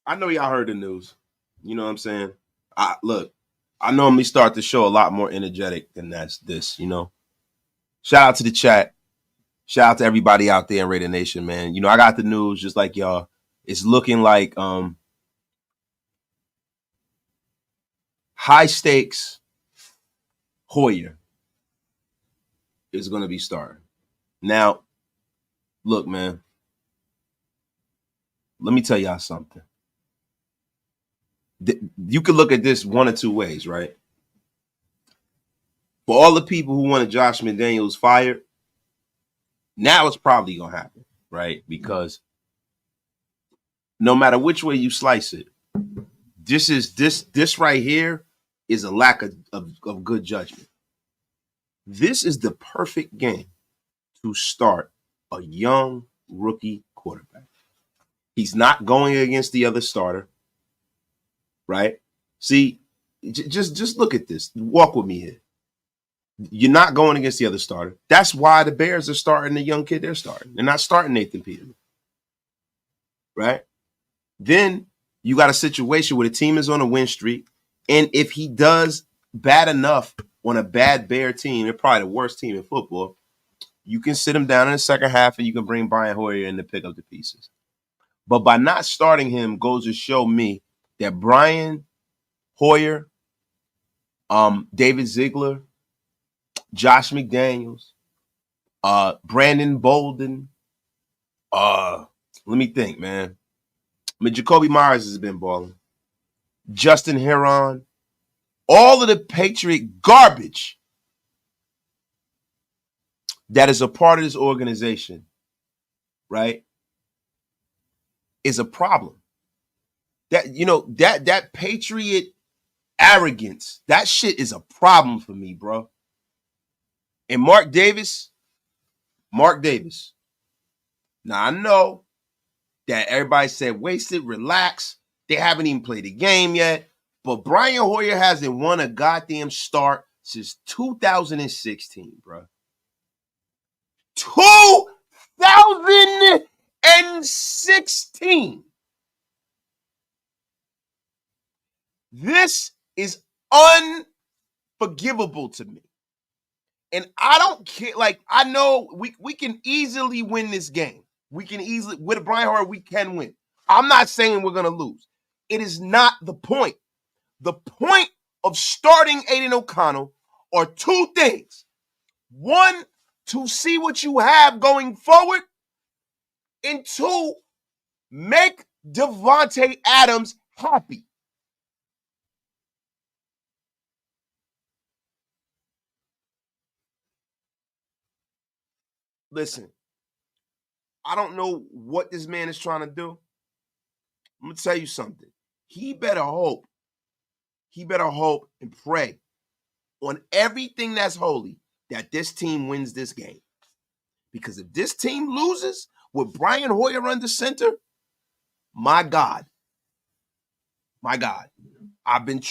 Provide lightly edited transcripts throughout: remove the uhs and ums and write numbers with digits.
I know y'all heard the news. You know what I'm saying? Look, I normally start the show a lot more energetic than this, you know. Shout out to the chat. Shout out to everybody out there in Raider Nation, man. You know, I got the news just like y'all. It's looking like high stakes Hoyer is going to be starting. Now, look, man. Let me tell y'all something. You could look at this one or two ways, right? For all the people who wanted Josh McDaniels fired, now it's probably going to happen, right? Because no matter which way you slice it, this right here is a lack of good judgment. This is the perfect game to start a young rookie quarterback. He's not going against the other starter, right? See, just look at this. Walk with me here. You're not going against the other starter. That's why the Bears are starting the young kid they're starting. They're not starting Nathan Peterman, right? Then you got a situation where the team is on a win streak, and if he does bad enough on a bad Bear team, they're probably the worst team in football, you can sit him down in the second half and you can bring Brian Hoyer in to pick up the pieces. But by not starting him goes to show me that Brian Hoyer, David Ziegler, Josh McDaniels, Brandon Bolden, let me think, man. I mean, Jacoby Myers has been balling. Justin Herron, all of the Patriot garbage that is a part of this organization, right, is a problem. That, you know, that Patriot arrogance, that shit is a problem for me, bro. And Mark Davis. Now, I know that everybody said, wasted, relax. They haven't even played the game yet. But Brian Hoyer hasn't won a goddamn start since 2016, bro. 2016. This is unforgivable to me. And I don't care. Like, I know we can easily win this game. We can easily, with Brian Hoyer, we can win. I'm not saying we're going to lose. It is not the point. The point of starting Aiden O'Connell are two things. One, to see what you have going forward. And two, make Devontae Adams happy. Listen, I don't know what this man is trying to do. I'm going to tell you something. He better hope and pray on everything that's holy that this team wins this game. Because if this team loses with Brian Hoyer under center, my God,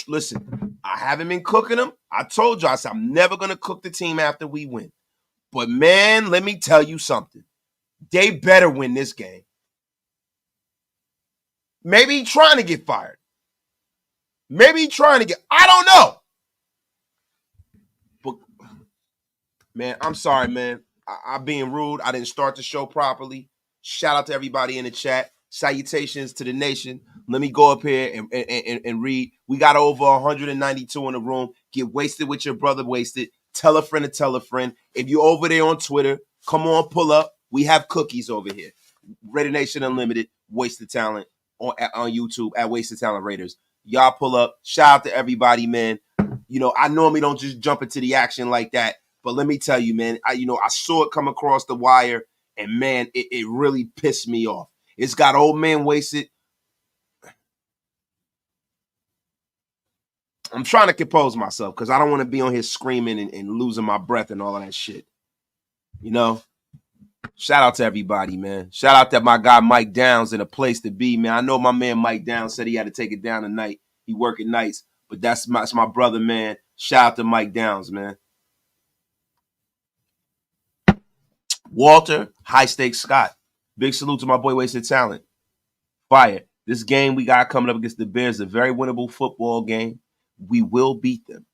listen, I haven't been cooking them. I told you, I said, I'm never going to cook the team after we win. But, man, let me tell you something. They better win this game. Maybe he's trying to get fired. I don't know. But, man, I'm sorry, man. I'm being rude. I didn't start the show properly. Shout out to everybody in the chat. Salutations to the nation. Let me go up here and read. We got over 192 in the room. Get wasted with your brother wasted. Tell a friend to tell a friend. If you're over there on Twitter, come on, pull up. We have cookies over here. Raider Nation Unlimited, Wasted Talent on YouTube at Wasted Talent Raiders. Y'all pull up. Shout out to everybody, man. You know, I normally don't just jump into the action like that, but let me tell you, man, I saw it come across the wire, and, man, it really pissed me off. It's got old man wasted. I'm trying to compose myself because I don't want to be on here screaming and losing my breath and all of that shit. You know? Shout out to everybody, man. Shout out to my guy Mike Downs in a place to be, man. I know my man Mike Downs said he had to take it down tonight. He working nights, but that's my brother, man. Shout out to Mike Downs, man. Walter, High Stakes Scott. Big salute to my boy Wasted Talent. Fire. This game we got coming up against the Bears is a very winnable football game. We will beat them.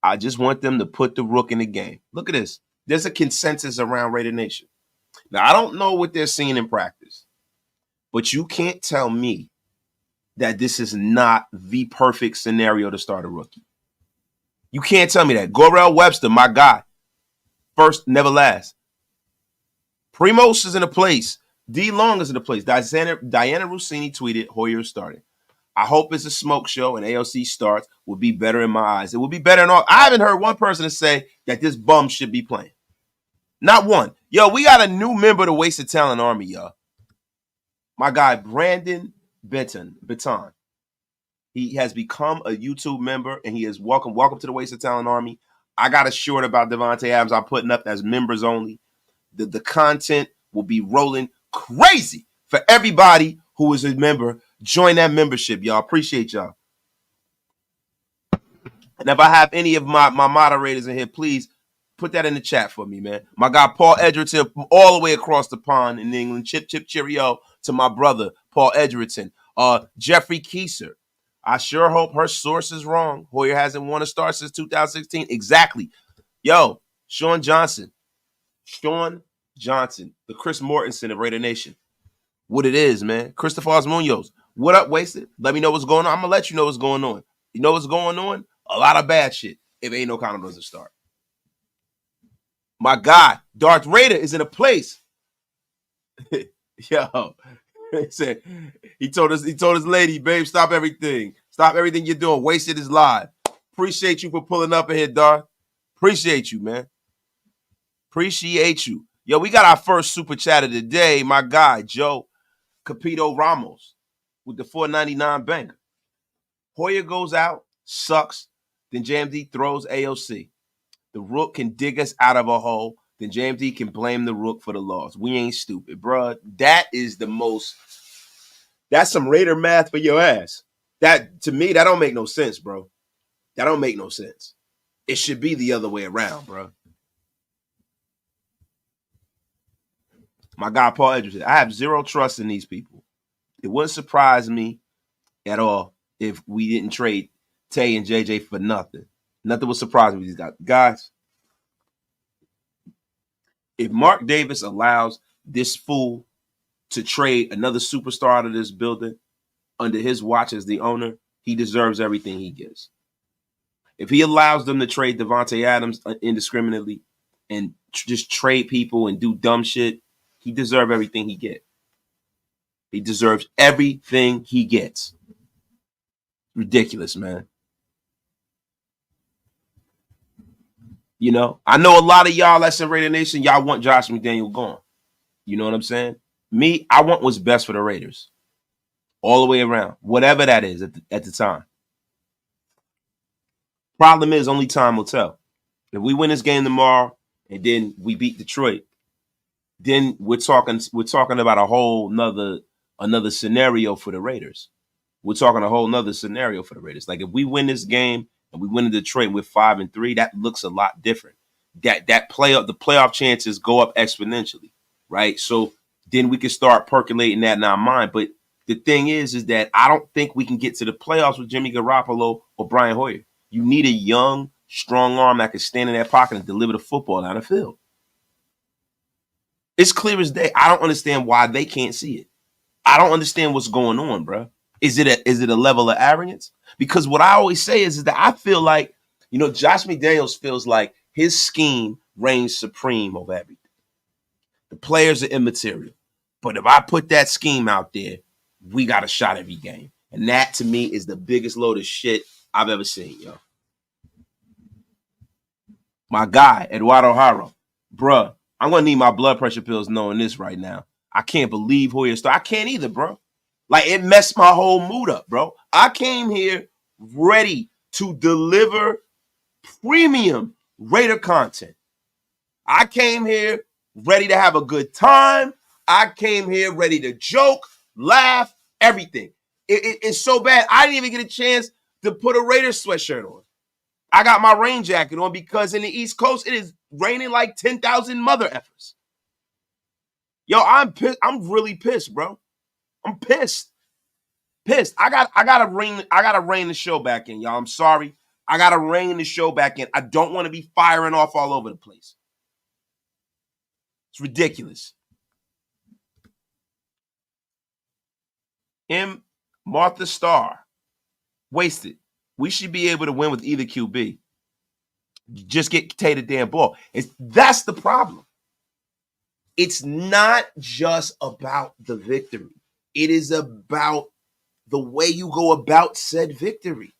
I just want them to put the rook in the game. Look at this. There's a consensus around Raider Nation. Now, I don't know what they're seeing in practice, but you can't tell me that this is not the perfect scenario to start a rookie. You can't tell me that. Gorell Webster, my guy. First, never last. Primos is in a place. D. Long is in a place. Diana Rossini tweeted, Hoyer is starting. I hope it's a smoke show and AOC starts will be better in my eyes. It will be better in all. I haven't heard one person say that this bum should be playing. Not one. Yo, we got a new member of the Wasted Talent Army, y'all. My guy, Brandon Benton. He has become a YouTube member, and he is welcome to the Wasted Talent Army. I got a short about Davante Adams I'm putting up as members only. The content will be rolling crazy for everybody who is a member. Join that membership, y'all. Appreciate y'all. And if I have any of my moderators in here, please put that in the chat for me, man. My guy, Paul Edgerton, from all the way across the pond in England. Chip, cheerio to my brother, Paul Edgerton. Jeffrey Kieser. I sure hope her source is wrong. Hoyer hasn't won a start since 2016. Exactly. Yo, Sean Johnson, the Chris Mortensen of Raider Nation. What it is, man. Christopher Munoz. What up, Wasted? Let me know what's going on. I'm going to let you know what's going on. You know what's going on? A lot of bad shit if ain't no Connor doesn't start. My guy, Darth Raider, is in a place. Yo, he told his lady, babe, stop everything. Stop everything you're doing. Wasted is live. Appreciate you for pulling up in here, Darth. Appreciate you, man. Appreciate you. Yo, we got our first super chat of the day. My guy, Joe Capito Ramos with the $4.99 bank. Hoyer goes out, sucks. Then JMD throws AOC. The rook can dig us out of a hole. Then JMD can blame the rook for the loss. We ain't stupid, bro. That is the most. That's some Raider math for your ass. That, to me, that don't make no sense, bro. That don't make no sense. It should be the other way around, bro. My guy, Paul Edgerton. I have zero trust in these people. It wouldn't surprise me at all if we didn't trade Tay and JJ for nothing. Nothing would surprise me with these guys. Guys, if Mark Davis allows this fool to trade another superstar out of this building under his watch as the owner, he deserves everything he gets. If he allows them to trade Davante Adams indiscriminately and just trade people and do dumb shit, he deserves everything he gets. He deserves everything he gets. Ridiculous, man. You know, I know a lot of y'all that's in Raider Nation, y'all want Josh McDaniel gone. You know what I'm saying? Me, I want what's best for the Raiders. All the way around. Whatever that is at the time. Problem is, only time will tell. If we win this game tomorrow and then we beat Detroit, then we're talking about a whole another scenario for the Raiders. We're talking a whole nother scenario for the Raiders. Like if we win this game and we win in Detroit and we're 5-3, that looks a lot different. The playoff chances go up exponentially, right? So then we can start percolating that in our mind. But the thing is that I don't think we can get to the playoffs with Jimmy Garoppolo or Brian Hoyer. You need a young, strong arm that can stand in that pocket and deliver the football down the field. It's clear as day. I don't understand why they can't see it. I don't understand what's going on, bro. Is it a level of arrogance? Because what I always say is that I feel like, you know, Josh McDaniels feels like his scheme reigns supreme over everything. The players are immaterial. But if I put that scheme out there, we got a shot every game. And that, to me, is the biggest load of shit I've ever seen, yo. My guy, Eduardo Haro. Bruh, I'm going to need my blood pressure pills knowing this right now. I can't believe Hoyer started. I can't either, bro. Like, it messed my whole mood up, bro. I came here ready to deliver premium Raider content. I came here ready to have a good time. I came here ready to joke, laugh, everything. It's so bad, I didn't even get a chance to put a Raiders sweatshirt on. I got my rain jacket on because in the East Coast, it is raining like 10,000 mother effers. Yo, I'm pissed. I'm really pissed, bro. I'm pissed. pissed. I gotta rein the show back in, y'all. I'm sorry. I gotta rein the show back in. I don't want to be firing off all over the place. It's ridiculous. Martha Starr. Wasted. We should be able to win with either QB. Just get Tay the damn ball. That's the problem. It's not just about the victory. It is about the way you go about said victory.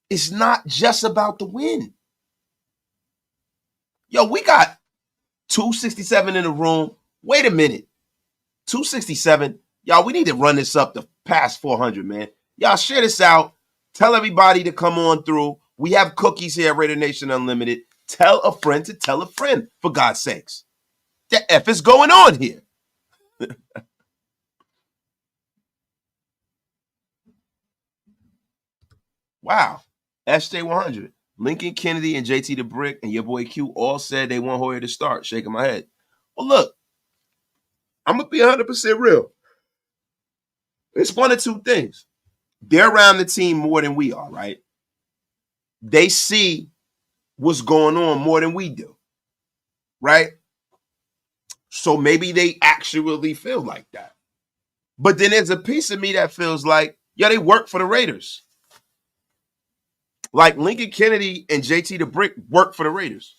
It's not just about the win. Yo, we got 267 in the room. Wait a minute. 267. Y'all, we need to run this up to past 400, man. Y'all share this out. Tell everybody to come on through. We have cookies here at Raider Nation Unlimited. Tell a friend to tell a friend, for God's sakes. The F is going on here. Wow. SJ100. Lincoln Kennedy and JT the Brick and your boy Q all said they want Hoyer to start. Shaking my head. Well, look. I'm going to be 100% real. It's one of two things. They're around the team more than we are, right? They see what's going on more than we do, right? So maybe they actually feel like that. But then there's a piece of me that feels like, yeah, they work for the Raiders. Like Lincoln Kennedy and JT the Brick work for the Raiders.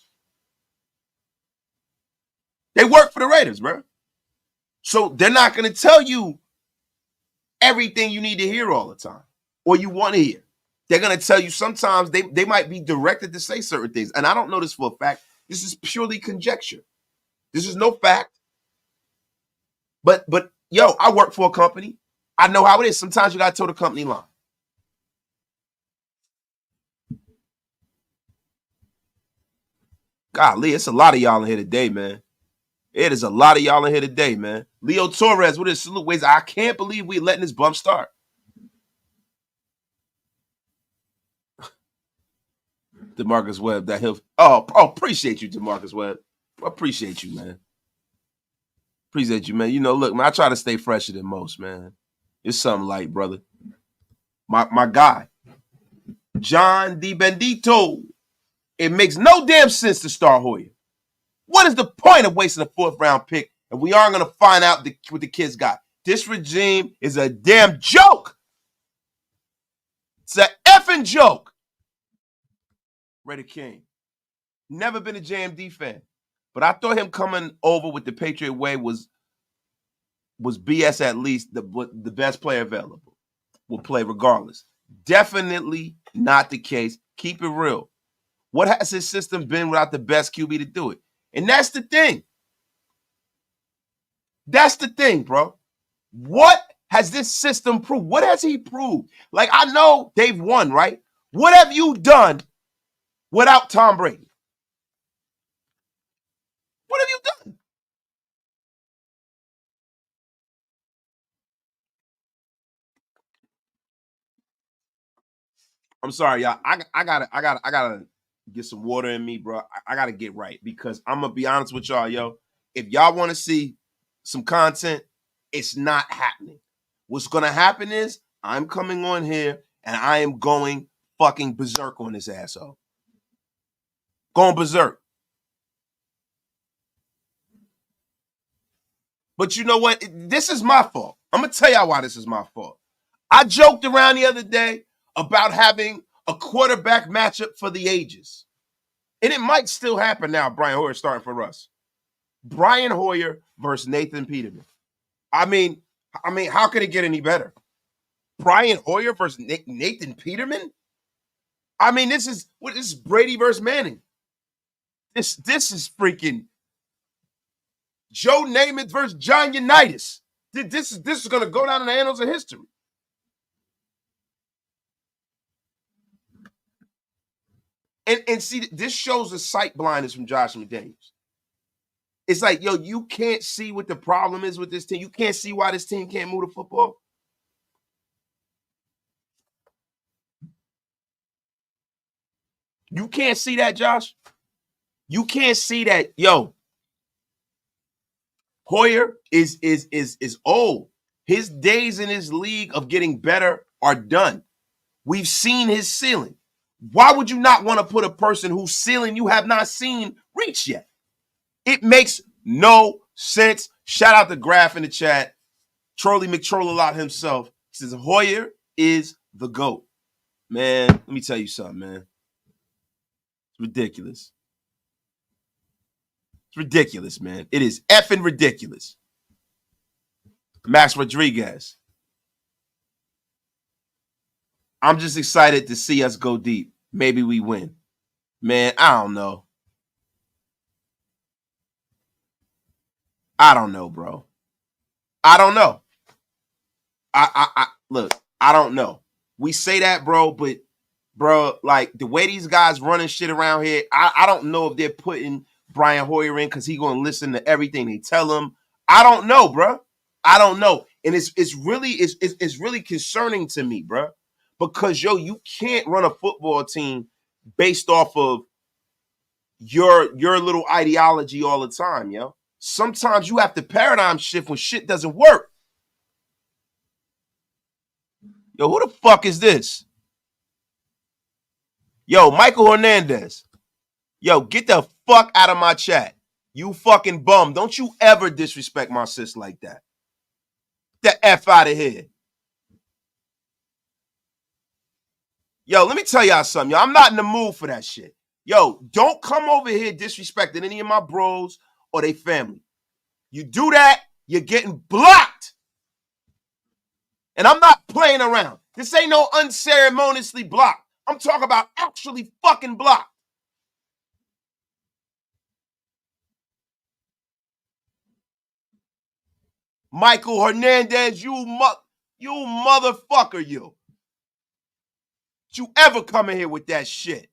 They work for the Raiders, bro. So they're not going to tell you everything you need to hear all the time or you want to hear. They're going to tell you sometimes they might be directed to say certain things. And I don't know this for a fact. This is purely conjecture. This is no fact. But yo, I work for a company. I know how it is. Sometimes you got to toe the company line. Golly, it's a lot of y'all in here today, man. It is a lot of y'all in here today, man. Leo Torres with his salute ways. I can't believe we letting this bump start. DeMarcus Webb, that he'll. Oh, appreciate you, DeMarcus Webb. Appreciate you, man. Appreciate you, man. You know, look, man, I try to stay fresher than most, man. It's something light, brother. My guy, John DiBendito. It makes no damn sense to start Hoyer. What is the point of wasting a 4th round pick and we aren't going to find out what the kids got? This regime is a damn joke. It's an effing joke. Raider King. Never been a JMD fan. But I thought him coming over with the Patriot way was BS at least. The best player available will play regardless. Definitely not the case. Keep it real. What has his system been without the best QB to do it? And that's the thing. That's the thing, bro. What has this system proved? What has he proved? Like, I know they've won, right? What have you done without Tom Brady? What have you done? I'm sorry, y'all. I gotta get some water in me, bro. I gotta get right because I'm gonna be honest with y'all, yo. If y'all want to see some content, it's not happening. What's gonna happen is I'm coming on here and I am going fucking berserk on this asshole. Going berserk. But you know what? This is my fault. I'm gonna tell y'all why this is my fault. I joked around the other day about having a quarterback matchup for the ages. And it might still happen now, Brian Hoyer starting for us. Brian Hoyer versus Nathan Peterman. I mean, how could it get any better? Brian Hoyer versus Nathan Peterman? I mean, this is Brady versus Manning. This is freaking Joe Namath versus John Unitas. This is going to go down in the annals of history. And see, this shows the sight blindness from Josh McDaniels. It's like, yo, you can't see what the problem is with this team. You can't see why this team can't move the football. You can't see that, Josh. You can't see that, yo. Hoyer is old. His days in this league of getting better are done. We've seen his ceiling. Why would you not want to put a person whose ceiling you have not seen reach yet? It makes no sense. Shout out to Graf in the chat. Trolley McTroll-a-lot himself. He says, Hoyer is the GOAT. Man, let me tell you something, man. It's ridiculous. It's ridiculous, man. It is effing ridiculous. Max Rodriguez. I'm just excited to see us go deep. Maybe we win. Man, I don't know. I don't know, bro. I don't know. I look, I don't know. We say that, bro, but bro, like the way these guys running shit around here, I don't know if they're putting Brian Hoyer in because he's gonna listen to everything they tell him. I don't know, bro. I don't know. And it's really concerning to me, bro. Because yo, you can't run a football team based off of your little ideology all the time, yo. Sometimes you have to paradigm shift when shit doesn't work. Yo, who the fuck is this? Yo, Michael Hernandez. Yo, get the fuck out of my chat. You fucking bum. Don't you ever disrespect my sis like that. Get the F out of here. Yo, let me tell y'all something. Yo, I'm not in the mood for that shit. Yo, don't come over here disrespecting any of my bros or their family. You do that, you're getting blocked. And I'm not playing around. This ain't no unceremoniously blocked. I'm talking about actually fucking blocked. Michael Hernandez, you motherfucker, you. Don't you ever come in here with that shit.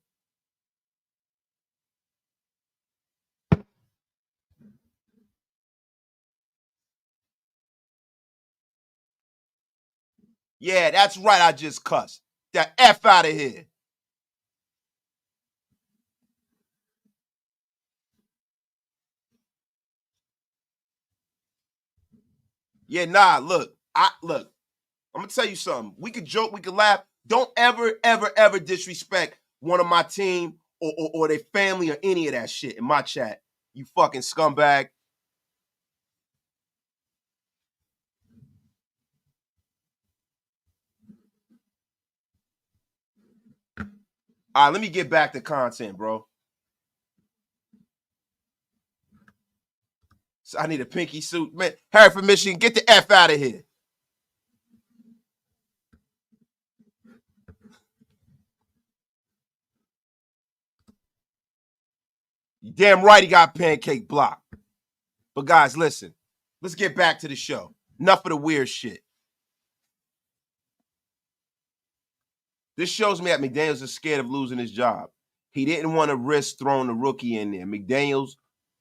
Yeah, that's right, I just cussed. The F out of here. Yeah, nah, look. I'm gonna tell you something. We could joke, we could laugh. Don't ever disrespect one of my team or their family or any of that shit in my chat. You fucking scumbag. All right, let me get back to content, bro. So I need a pinky suit. Man, Harry from Michigan, get the F out of here. You damn right he got pancake blocked. But guys, listen. Let's get back to the show. Enough of the weird shit. This shows me that McDaniels is scared of losing his job. He didn't want to risk throwing the rookie in there. McDaniels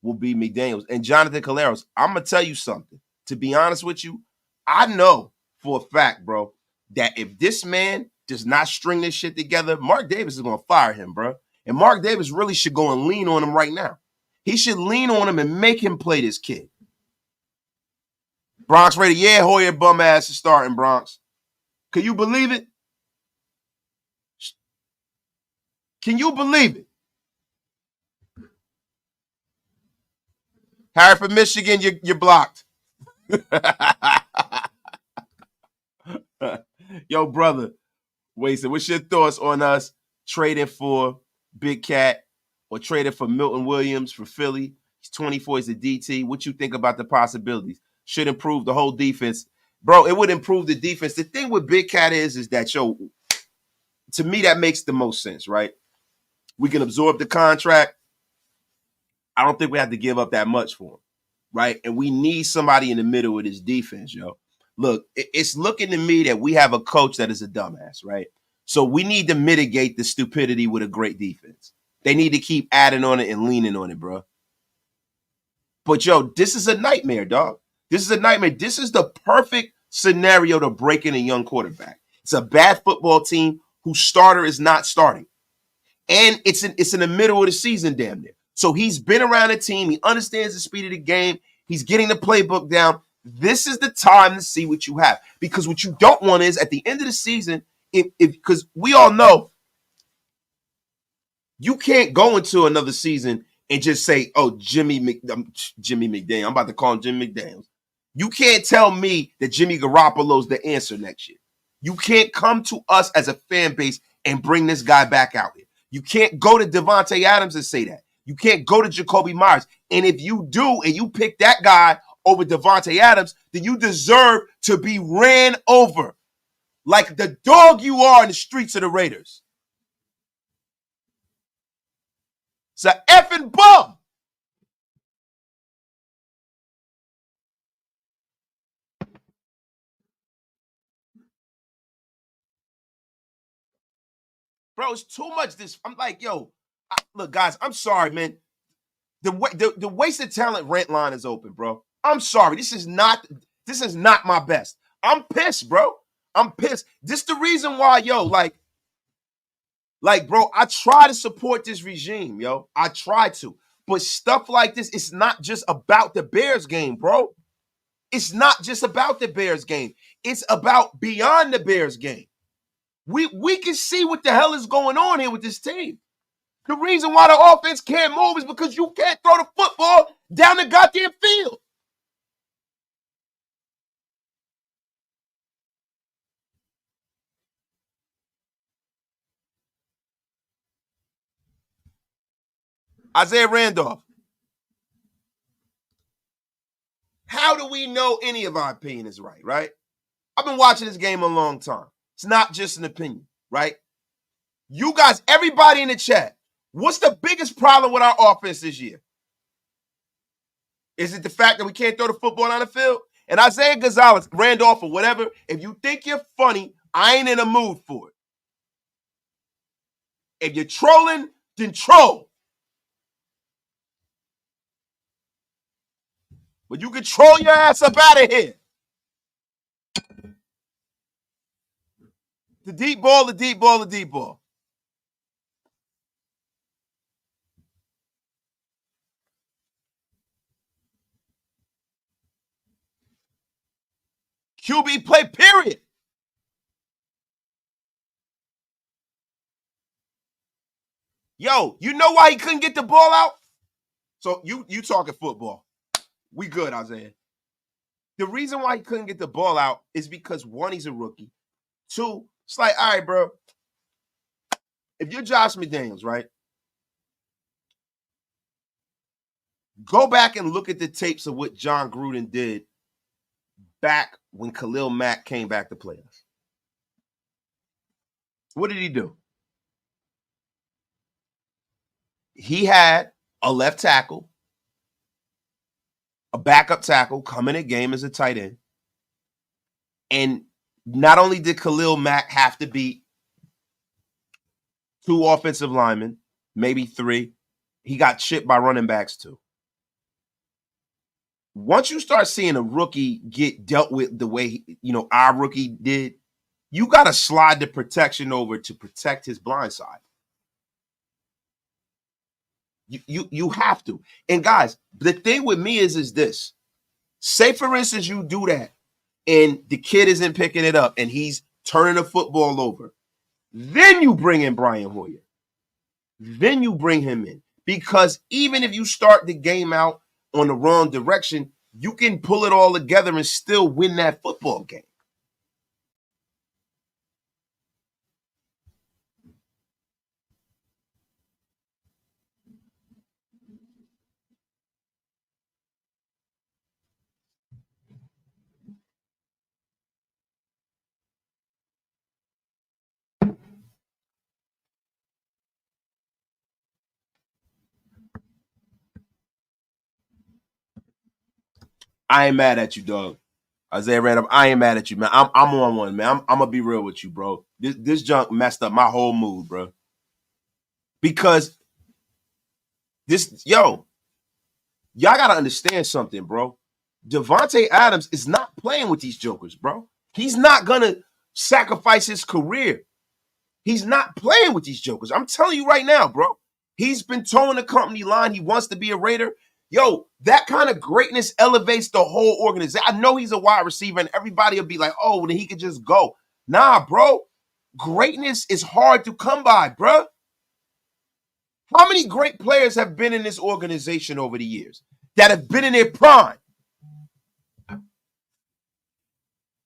will be McDaniels. And Jonathan Caleros, I'm going to tell you something. To be honest with you, I know for a fact, bro, that if this man does not string this shit together, Mark Davis is going to fire him, bro. And Mark Davis really should go and lean on him right now. He should lean on him and make him play this kid. Bronx Raider, yeah, Hoyer bum ass is starting, Bronx. Can you believe it? Can you believe it? Harry from Michigan, you're blocked. Yo, brother, Wasted, what's your thoughts on us trading for Big Cat or trading for Milton Williams for Philly? He's 24, he's a DT. What you think about the possibilities? Should improve the whole defense. Bro, it would improve the defense. The thing with Big Cat is that, yo, to me, that makes the most sense, right? We can absorb the contract. I don't think we have to give up that much for him, right? And we need somebody in the middle of this defense, yo. Look, it's looking to me that we have a coach that is a dumbass, right? So we need to mitigate the stupidity with a great defense. They need to keep adding on it and leaning on it, bro. But, yo, this is a nightmare, dog. This is a nightmare. This is the perfect scenario to break in a young quarterback. It's a bad football team whose starter is not starting. And it's in the middle of the season, damn near. So he's been around the team. He understands the speed of the game. He's getting the playbook down. This is the time to see what you have. Because what you don't want is at the end of the season, because we all know you can't go into another season and just say, oh, Jimmy McDaniel. I'm about to call him Jimmy McDaniels. You can't tell me that Jimmy Garoppolo's the answer next year. You can't come to us as a fan base and bring this guy back out here. You can't go to Devontae Adams and say that. You can't go to Jacoby Myers. And if you do and you pick that guy over Devontae Adams, then you deserve to be ran over like the dog you are in the streets of the Raiders. It's an effing bum. Bro, it's too much this. I'm like, yo, look, guys, I'm sorry, man. The wasted talent rent line is open, bro. I'm sorry. This is not my best. I'm pissed, bro. I'm pissed. This the reason why, yo, like, bro, I try to support this regime, yo. I try to. But stuff like this, it's not just about the Bears game, bro. It's not just about the Bears game. It's about beyond the Bears game. We can see what the hell is going on here with this team. The reason why the offense can't move is because you can't throw the football down the goddamn field. Isaiah Randolph. How do we know any of our opinion is right, right? I've been watching this game a long time. It's not just an opinion, right? You guys, everybody in the chat, what's the biggest problem with our offense this year? Is it the fact that we can't throw the football on the field? And Isaiah Gonzalez, Randolph, or whatever, if you think you're funny, I ain't in a mood for it. If you're trolling, then troll. But you can troll your ass up out of here. The deep ball, the deep ball, the deep ball. QB play, period. Yo, you know why he couldn't get the ball out? So you talking football. We good, Isaiah. The reason why he couldn't get the ball out is because, one, he's a rookie. Two, it's like, all right, bro. If you're Josh McDaniels, right? Go back and look at the tapes of what John Gruden did back when Khalil Mack came back to play us. What did he do? He had a left tackle, a backup tackle come in a game as a tight end. And not only did Khalil Mack have to beat 2 offensive linemen, maybe 3, he got chipped by running backs too. Once you start seeing a rookie get dealt with the way, our rookie did, you got to slide the protection over to protect his blind side. You have to. And guys, the thing with me is this. Say, for instance, you do that and the kid isn't picking it up and he's turning the football over. Then you bring in Brian Hoyer. Then you bring him in. Because even if you start the game out on the wrong direction, you can pull it all together and still win that football game. I ain't mad at you, dog. Isaiah Randolph, I ain't mad at you, man. I'm on one, man. I'm gonna be real with you, bro. This junk messed up my whole mood, bro. Because y'all gotta understand something, bro. Devontae Adams is not playing with these jokers, bro. He's not gonna sacrifice his career. He's not playing with these jokers. I'm telling you right now, bro. He's been towing the company line. He wants to be a Raider. Yo, that kind of greatness elevates the whole organization. I know he's a wide receiver, and everybody will be like, oh, well, then he could just go. Nah, bro. Greatness is hard to come by, bro. How many great players have been in this organization over the years that have been in their prime?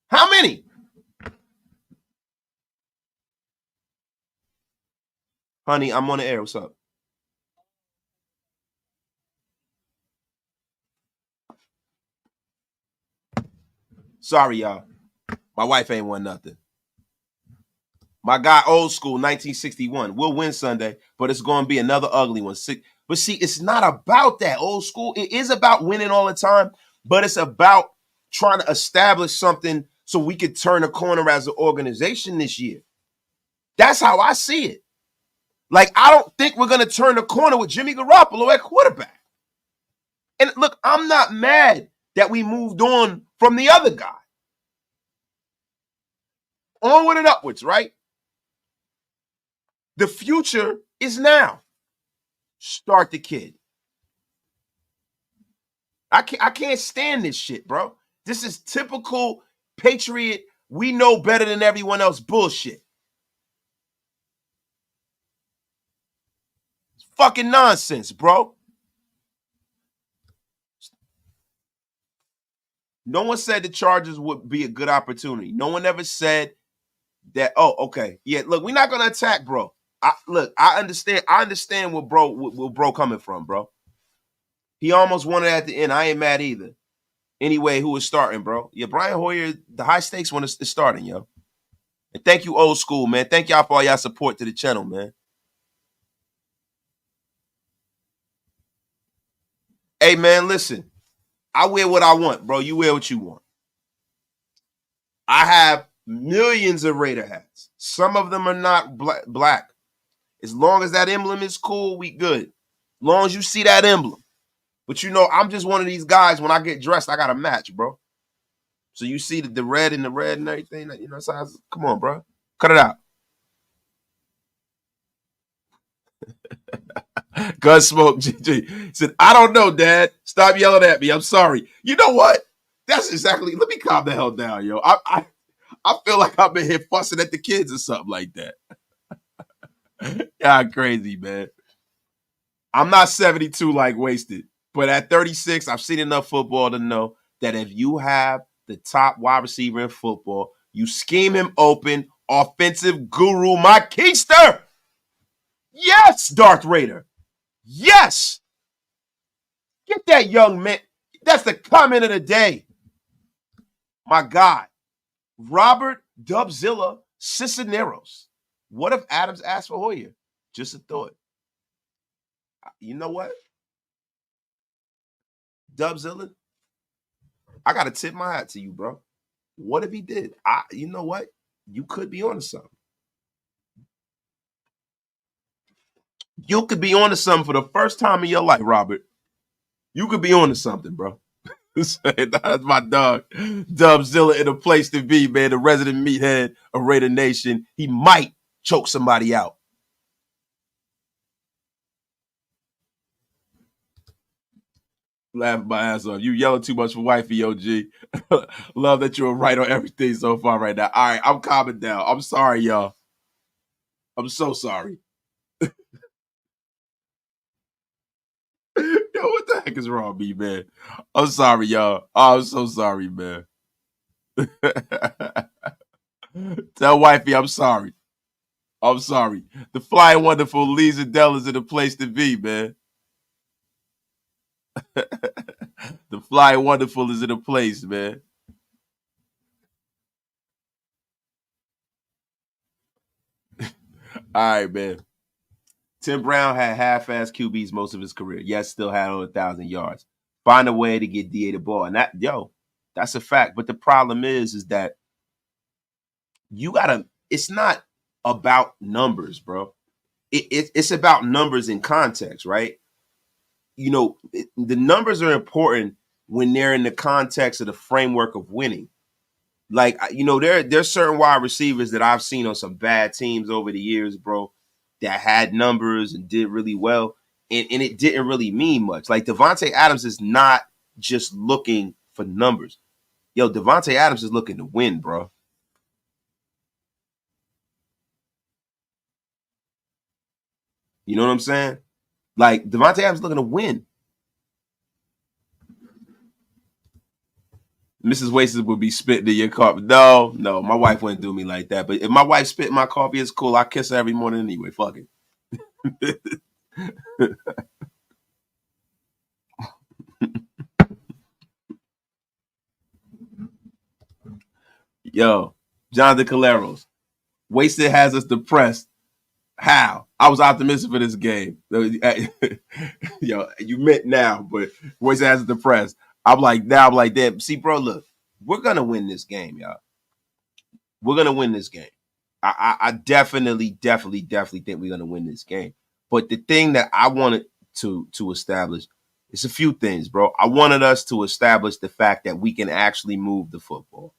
How many? Honey, I'm on the air. What's up? Sorry, y'all. My wife ain't won nothing. My guy, old school, 1961. We'll win Sunday, but it's going to be another ugly one. But see, it's not about that, old school. It is about winning all the time, but it's about trying to establish something so we could turn a corner as an organization this year. That's how I see it. Like, I don't think we're going to turn the corner with Jimmy Garoppolo at quarterback. And look, I'm not mad that we moved on from the other guy. Onward and upwards, right? The future is now. Start the kid. I can't stand this shit, bro. This is typical Patriot, we know better than everyone else bullshit. It's fucking nonsense, bro. No one said the Chargers would be a good opportunity. No one ever said that, oh, okay. Yeah, look, we're not going to attack, bro. I understand. I understand where bro coming from, bro. He almost won it at the end. I ain't mad either. Anyway, who is starting, bro? Yeah, Brian Hoyer, the high stakes one is starting, yo. And thank you, old school, man. Thank y'all for all y'all support to the channel, man. Hey, man, listen. I wear what I want, bro. You wear what you want. I have millions of Raider hats. Some of them are not black. As long as that emblem is cool, we good. As long as you see that emblem. But you know, I'm just one of these guys, when I get dressed, I got to match, bro. So you see the red and everything, you know, so come on, bro. Cut it out. Gunsmoke GG said, I don't know, Dad. Stop yelling at me. I'm sorry. You know what? That's exactly, let me calm the hell down, yo. I feel like I've been here fussing at the kids or something like that. Yeah, crazy, man. I'm not 72 like wasted. But at 36, I've seen enough football to know that if you have the top wide receiver in football, you scheme him open, offensive guru, my keister. Yes, Darth Raider. Yes. Get that young man. That's the comment of the day. My God. Robert Dubzilla Cisneros. What if Adams asked for Hoyer? Just a thought. You know what? Dubzilla, I got to tip my hat to you, bro. What if he did? You know what? You could be onto something. You could be onto something for the first time in your life, Robert. You could be onto something, bro. That's my dog. Dubzilla in a place to be, man. The resident meathead of Raider Nation. He might choke somebody out. Laughing my ass off. You yelling too much for wifey, OG. Love that you're right on everything so far right now. All right, I'm calming down. I'm sorry, y'all. I'm so sorry. Yo, what the heck is wrong with me, man? I'm sorry, y'all. Oh, I'm so sorry, man. Tell wifey I'm sorry. I'm sorry. The flying wonderful Lee's and Dell is in the place to be, man. The flying wonderful is in a place, man. All right, man. Tim Brown had half-ass QBs most of his career. Yes, still had over 1,000 yards. Find a way to get DA the ball. And that's a fact. But the problem is that you gotta, it's not about numbers, bro. It's about numbers in context, right? You know, the numbers are important when they're in the context of the framework of winning. Like, you know, there's certain wide receivers that I've seen on some bad teams over the years, bro, that had numbers and did really well. and it didn't really mean much. Like Devontae Adams is not just looking for numbers. Yo, Devontae Adams is looking to win, bro. You know what I'm saying? Like Devontae Adams is looking to win. Mrs. Wasted would be spitting in your coffee. No, my wife wouldn't do me like that. But if my wife spit in my coffee, it's cool. I kiss her every morning anyway. Fuck it. Yo, Jonathan Caleros. Wasted has us depressed. How? I was optimistic for this game. Yo, you meant now, but Wasted has us depressed. I'm like, damn. See, bro, look, we're gonna win this game, y'all. We're gonna win this game. I definitely think we're gonna win this game. But the thing that I wanted to establish is a few things, bro. I wanted us to establish the fact that we can actually move the football.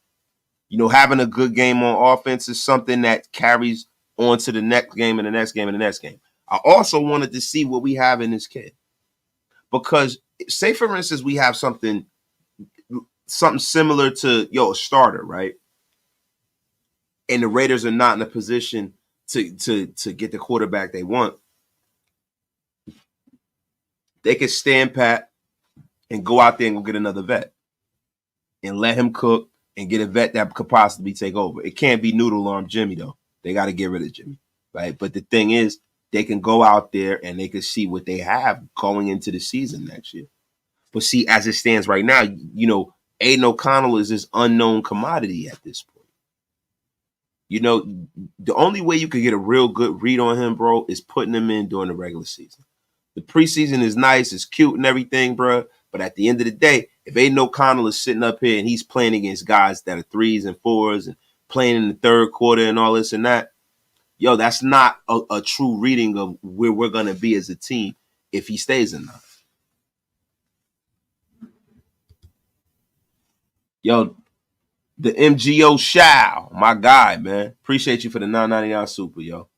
You know, having a good game on offense is something that carries on to the next game and the next game and the next game. I also wanted to see what we have in this kid. Because say, for instance, we have something similar to, a starter, right? And the Raiders are not in a position to get the quarterback they want. They can stand pat and go out there and go get another vet and let him cook and get a vet that could possibly take over. It can't be noodle arm Jimmy, though. They got to get rid of Jimmy, right? But the thing is, they can go out there and they can see what they have going into the season next year. But see, as it stands right now, Aiden O'Connell is this unknown commodity at this point. The only way you could get a real good read on him, bro, is putting him in during the regular season. The preseason is nice, it's cute and everything, bro. But at the end of the day, if Aiden O'Connell is sitting up here and he's playing against guys that are 3s and 4s and playing in the third quarter and all this and that, that's not a true reading of where we're going to be as a team if he stays or not. Yo, the MGO Shao, my guy, man. Appreciate you for the $9.99 super, yo.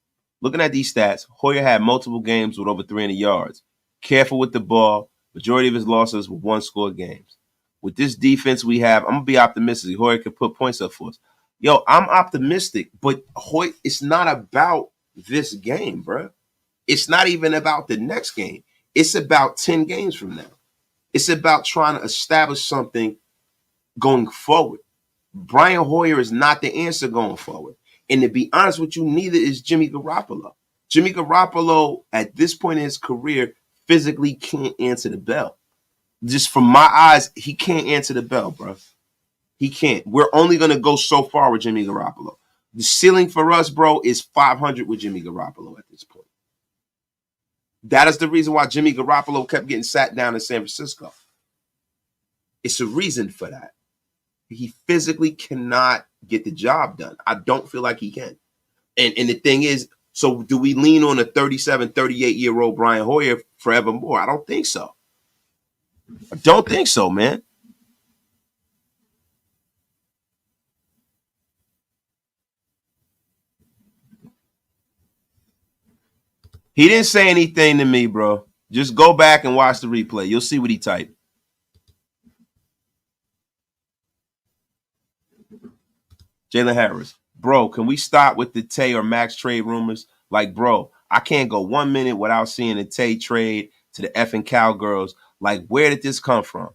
Looking at these stats, Hoyer had multiple games with over 300 yards. Careful with the ball. Majority of his losses were one-score games. With this defense we have, I'm going to be optimistic. Hoyer can put points up for us. Yo, I'm optimistic, but Hoyer, it's not about this game, bro. It's not even about the next game. It's about 10 games from now. It's about trying to establish something going forward. Brian Hoyer is not the answer going forward. And to be honest with you, neither is Jimmy Garoppolo. Jimmy Garoppolo, at this point in his career, physically can't answer the bell. Just from my eyes, he can't answer the bell, bro. He can't. We're only going to go so far with Jimmy Garoppolo. The ceiling for us, bro, is 500 with Jimmy Garoppolo at this point. That is the reason why Jimmy Garoppolo kept getting sat down in San Francisco. It's a reason for that. He physically cannot get the job done. I don't feel like he can. And the thing is, so do we lean on a 37, 38-year-old Brian Hoyer forevermore? I don't think so. I don't think so, man. He didn't say anything to me, bro. Just go back and watch the replay. You'll see what he typed. Jalen Harris. Bro, can we stop with the Tay or Max trade rumors? Like, bro, I can't go 1 minute without seeing a Tay trade to the effing Cowgirls. Like, where did this come from?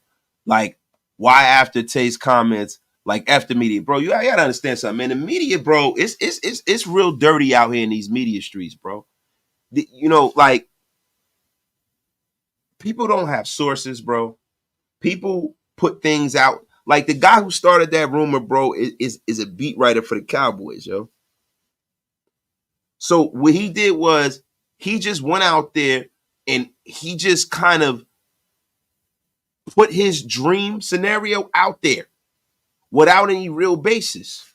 Like, why after Tay's comments, like, F the media? Bro, you gotta understand something, man. The media, bro, it's real dirty out here in these media streets, bro. Like, people don't have sources, bro. People put things out. Like, the guy who started that rumor, bro, is a beat writer for the Cowboys, yo. So what he did was he just went out there and he just kind of put his dream scenario out there without any real basis.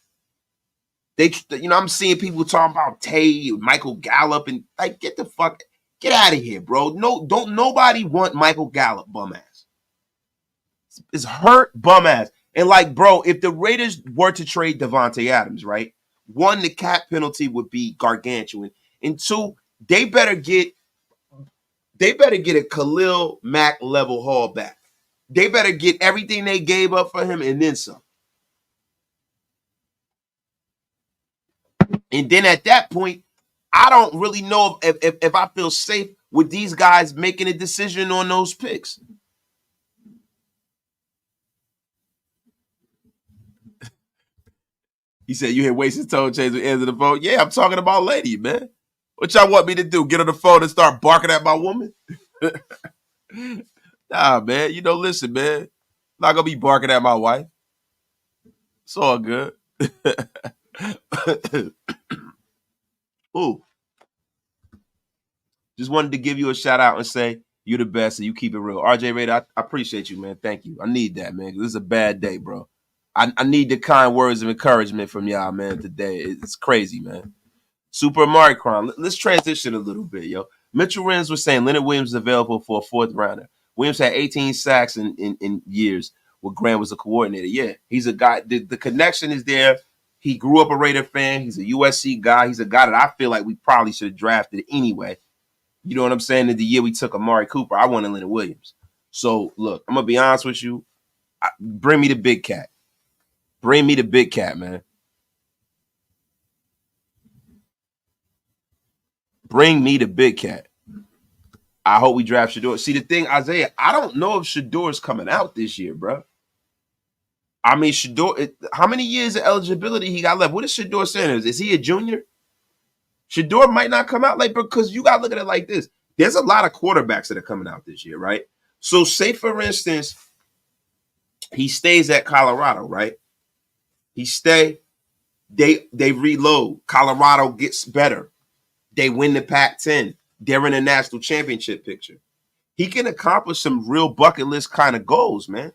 I'm seeing people talking about Tay, Michael Gallup, and like, get out of here, bro. No, don't nobody want Michael Gallup, bum ass. It's hurt bum ass. And like, bro, if the Raiders were to trade Devontae Adams, right? 1, the cap penalty would be gargantuan. And 2, they better they better get a Khalil Mack level haul back. They better get everything they gave up for him and then some. And then at that point, I don't really know if I feel safe with these guys making a decision on those picks. He said, you hear wasted tone change with ends of the phone? Yeah, I'm talking about lady, man. What y'all want me to do? Get on the phone and start barking at my woman? Nah, man. Listen, man. I'm not going to be barking at my wife. It's all good. Ooh. Just wanted to give you a shout out and say you're the best and you keep it real. RJ Raider, I appreciate you, man. Thank you. I need that, man. This is a bad day, bro. I need the kind words of encouragement from y'all, man, today. It's crazy, man. Super Mario Cron. Let's transition a little bit, yo. Mitchell Renz was saying Leonard Williams is available for a fourth rounder. Williams had 18 sacks in years when Graham was a coordinator. Yeah, he's a guy. The connection is there. He grew up a Raider fan. He's a USC guy. He's a guy that I feel like we probably should have drafted anyway. You know what I'm saying? In the year we took Amari Cooper, I wanted Leonard Williams. So, look, I'm going to be honest with you. Bring me the big cat. Bring me the big cat, man. Bring me the big cat. I hope we draft Shedeur. See, the thing, Isaiah, I don't know if Shedor's coming out this year, bro. I mean, Shedeur, how many years of eligibility he got left? What is Shedeur Sanders? Is he a junior? Shedeur might not come out because you got to look at it like this. There's a lot of quarterbacks that are coming out this year, right? So say, for instance, he stays at Colorado, right? He stay, they reload. Colorado gets better. They win the Pac-10. They're in a national championship picture. He can accomplish some real bucket list kind of goals, man.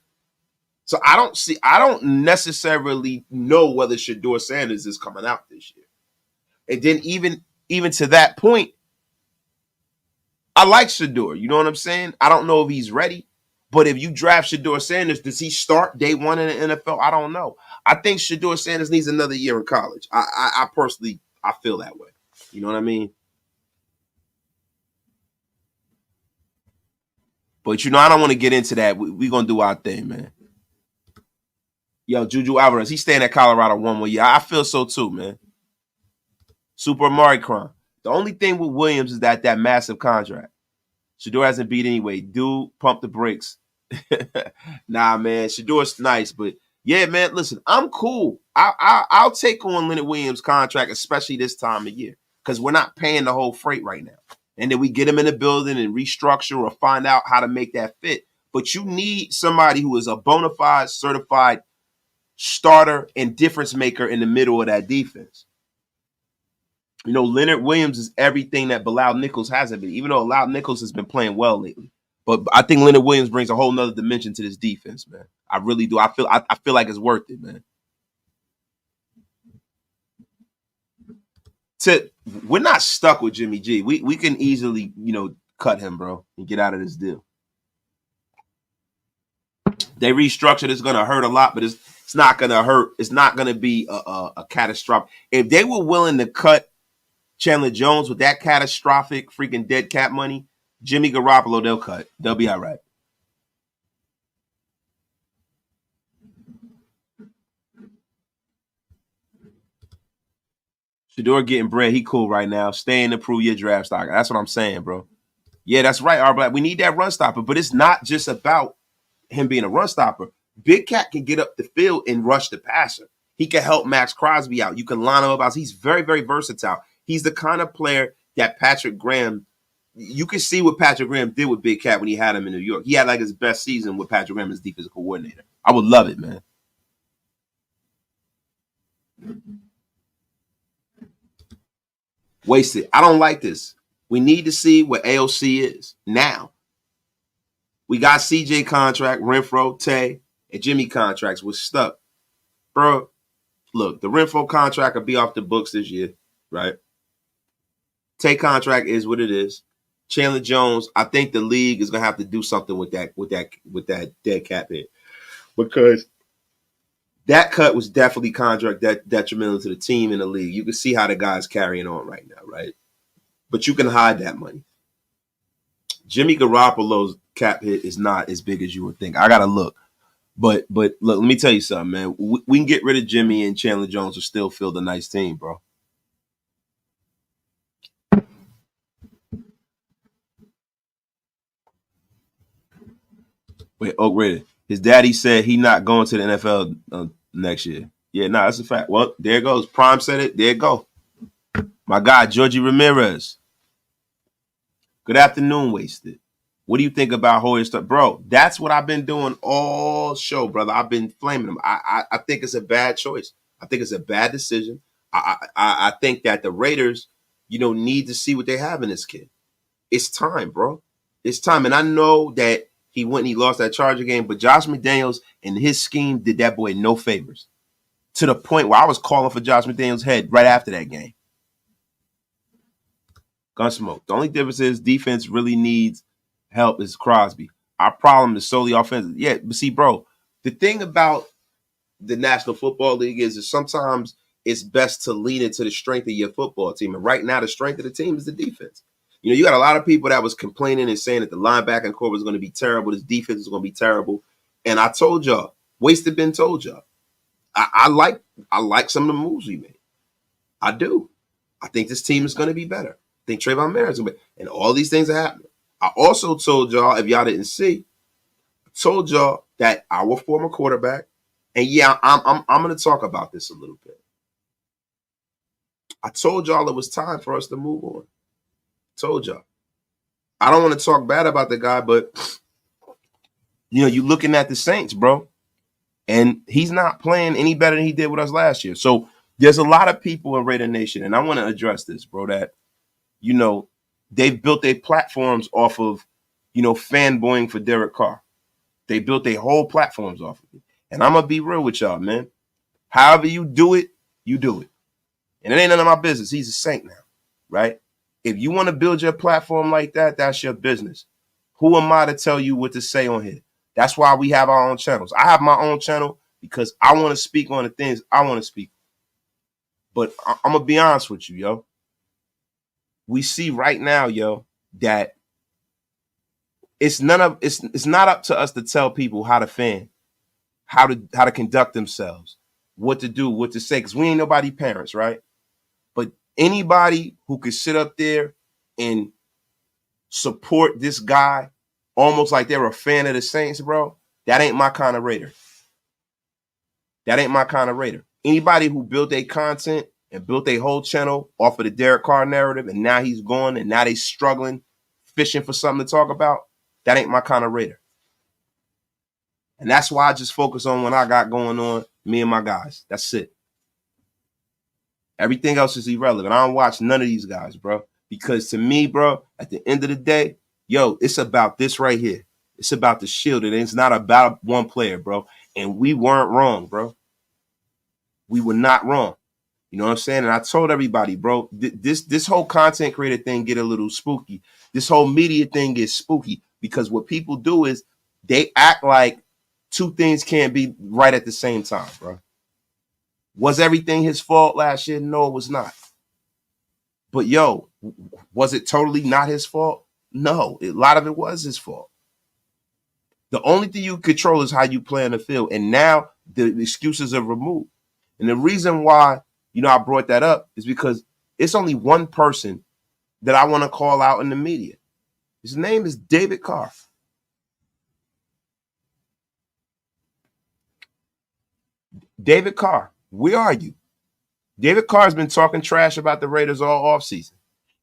So I don't necessarily know whether Shedeur Sanders is coming out this year. And then even to that point, I like Shedeur. You know what I'm saying? I don't know if he's ready. But if you draft Shedeur Sanders, does he start day one in the NFL? I don't know. I think Shedeur Sanders needs another year in college. I personally, I feel that way. You know what I mean? But, I don't want to get into that. We're going to do our thing, man. Yo, Juju Alvarez, he's staying at Colorado one more year. I feel so too, man. Super Maricron. The only thing with Williams is that massive contract. Shedeur hasn't beat anyway. Dude, pump the brakes. Nah, man. Shedor's nice, but yeah, man. Listen, I'm cool. I'll take on Leonard Williams' contract, especially this time of year, because we're not paying the whole freight right now. And then we get him in the building and restructure or find out how to make that fit. But you need somebody who is a bona fide, certified starter and difference maker in the middle of that defense. Leonard Williams is everything that Bilal Nichols hasn't been, even though Bilal Nichols has been playing well lately. But I think Leonard Williams brings a whole nother dimension to this defense, man. I really do. I feel like it's worth it, man. We're not stuck with Jimmy G. We can easily, cut him, bro, and get out of this deal. They restructured. It's going to hurt a lot, but it's not going to hurt. It's not going to be a catastrophic. If they were willing to cut Chandler Jones with that catastrophic freaking dead cap money, Jimmy Garoppolo, they'll cut. They'll be all right. Shedeur getting bread. He cool right now. Stay in to prove your draft stock. That's what I'm saying, bro. Yeah, that's right, R-Black. We need that run stopper, but it's not just about him being a run stopper. Big Cat can get up the field and rush the passer. He can help Max Crosby out. You can line him up out. He's very, very versatile. He's the kind of player that Patrick Graham, you can see what Patrick Graham did with Big Cat when he had him in New York. He had like his best season with Patrick Graham as defensive coordinator. I would love it, man. Wasted. I don't like this. We need to see what AOC is now. We got CJ contract, Renfro, Tay, and Jimmy contracts. We're stuck. Bro, look, the Renfro contract will be off the books this year, right? Tay contract is what it is. Chandler Jones, I think the league is gonna have to do something with that dead cap hit, because that cut was definitely contract detrimental to the team and the league. You can see how the guy's carrying on right now, right? But you can hide that money. Jimmy Garoppolo's cap hit is not as big as you would think. I gotta look. But look, let me tell you something, man. We can get rid of Jimmy and Chandler Jones will still field a nice team, bro. Wait, Oak Raider. His daddy said he not going to the NFL next year. Yeah, no, that's a fact. Well, there it goes. Prime said it. There it go. My guy, Georgie Ramirez. Good afternoon, Wasted. What do you think about Hoyer stuff? Bro, that's what I've been doing all show, brother. I've been flaming him. I think it's a bad choice. I think it's a bad decision. I think that the Raiders, need to see what they have in this kid. It's time, bro. It's time. And I know that he went and he lost that Charger game, but Josh McDaniels and his scheme did that boy no favors. To the point where I was calling for Josh McDaniels' head right after that game. Gunsmoke. The only difference is defense really needs help is Crosby. Our problem is solely offensive. Yeah, but see, bro, the thing about the National Football League is sometimes it's best to lean into the strength of your football team. And right now, the strength of the team is the defense. You got a lot of people that was complaining and saying that the linebacking core was going to be terrible. This defense is going to be terrible. And I told y'all, Wasted Ben told y'all, I like some of the moves we made. I do. I think this team is going to be better. I think Trayvon Merritt's going to be, and all these things are happening. I also told y'all, if y'all didn't see, I told y'all that our former quarterback, and yeah, I'm going to talk about this a little bit. I told y'all it was time for us to move on. Told y'all. I don't want to talk bad about the guy, but you looking at the Saints, bro, and he's not playing any better than he did with us last year. So there's a lot of people in Raider Nation, and I want to address this, bro, that they've built their platforms off of fanboying for Derek Carr. They built their whole platforms off of it. And I'm gonna be real with y'all, man. However you do it, you do it. And it ain't none of my business. He's a Saint now, right? If you want to build your platform like that, that's your business. Who am I to tell you what to say on here? That's why we have our own channels. I have my own channel because I want to speak on the things I want to speak. But I'm going to be honest with you, yo. We see right now, yo, that it's not up to us to tell people how to fan, how to conduct themselves, what to do, what to say, because we ain't nobody parents, right? But anybody who could sit up there and support this guy almost like they're a fan of the Saints, bro, that ain't my kind of Raider. That ain't my kind of Raider. Anybody who built their content and built their whole channel off of the Derek Carr narrative and now he's gone and now they struggling, fishing for something to talk about, that ain't my kind of Raider. And that's why I just focus on what I got going on, me and my guys. That's it. Everything else is irrelevant. I don't watch none of these guys, bro. Because to me, bro, at the end of the day, yo, it's about this right here. It's about the shield. And it's not about one player, bro. And we weren't wrong, bro. We were not wrong. You know what I'm saying? And I told everybody, bro, this whole content creator thing get a little spooky. This whole media thing gets spooky because what people do is they act like two things can't be right at the same time, bro. Was everything his fault last year? No, it was not. But yo, was it totally not his fault? No, a lot of it was his fault. The only thing you control is how you play on the field. And now the excuses are removed. And the reason why, I brought that up is because it's only one person that I want to call out in the media. His name is David Carr. David Carr, where are you? David Carr's been talking trash about the Raiders all offseason.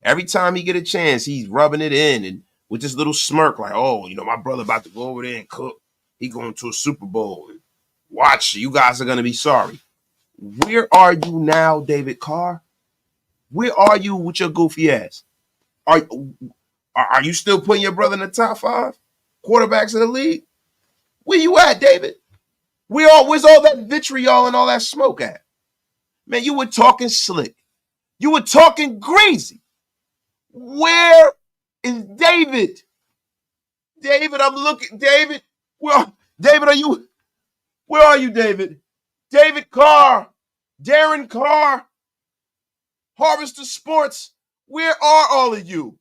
Every time he get a chance, he's rubbing it in and with this little smirk like, oh, my brother about to go over there and cook. He going to a Super Bowl. And watch, you guys are going to be sorry. Where are you now, David Carr? Where are you with your goofy ass? Are you still putting your brother in the top 5 quarterbacks in the league? Where you at, David? Where's all that vitriol and all that smoke at? Man, you were talking slick. You were talking crazy. Where is David? David, I'm looking. David, David, where are you, David? David Carr, Darren Carr, Harvester Sports. Where are all of you?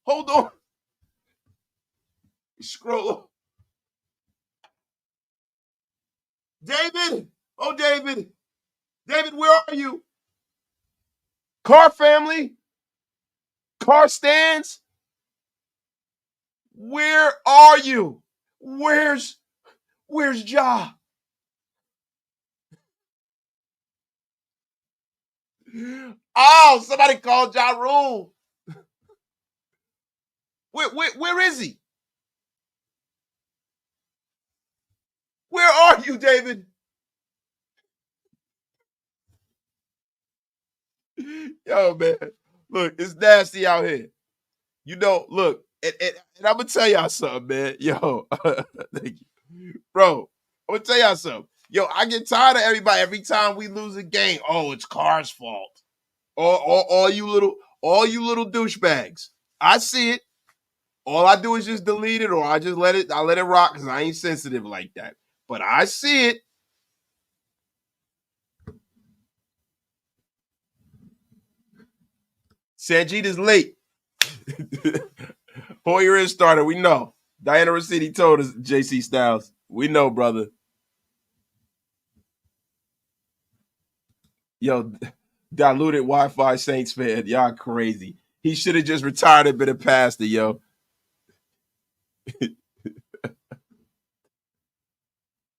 Hold on. Scroll. David. Oh, David. David, where are you? Car family? Car stands? Where are you? Where's Ja? Oh, somebody called Ja Rule. Where is he? Where are you, David? Yo, man. Look, it's nasty out here. You know, look, and I'm gonna tell y'all something, man. Yo, thank you. Bro, I'm gonna tell y'all something. Yo, I get tired of everybody every time we lose a game. Oh, it's Carr's fault. All you little douchebags. I see it. All I do is just delete it, or I just let it rock because I ain't sensitive like that. But I see it. Sanjeet is late. Hoyer is starter. We know. Diana Rossetti told us, JC Styles. We know, brother. Yo, diluted Wi-Fi Saints fan. Y'all crazy. He should have just retired and been a pastor, yo.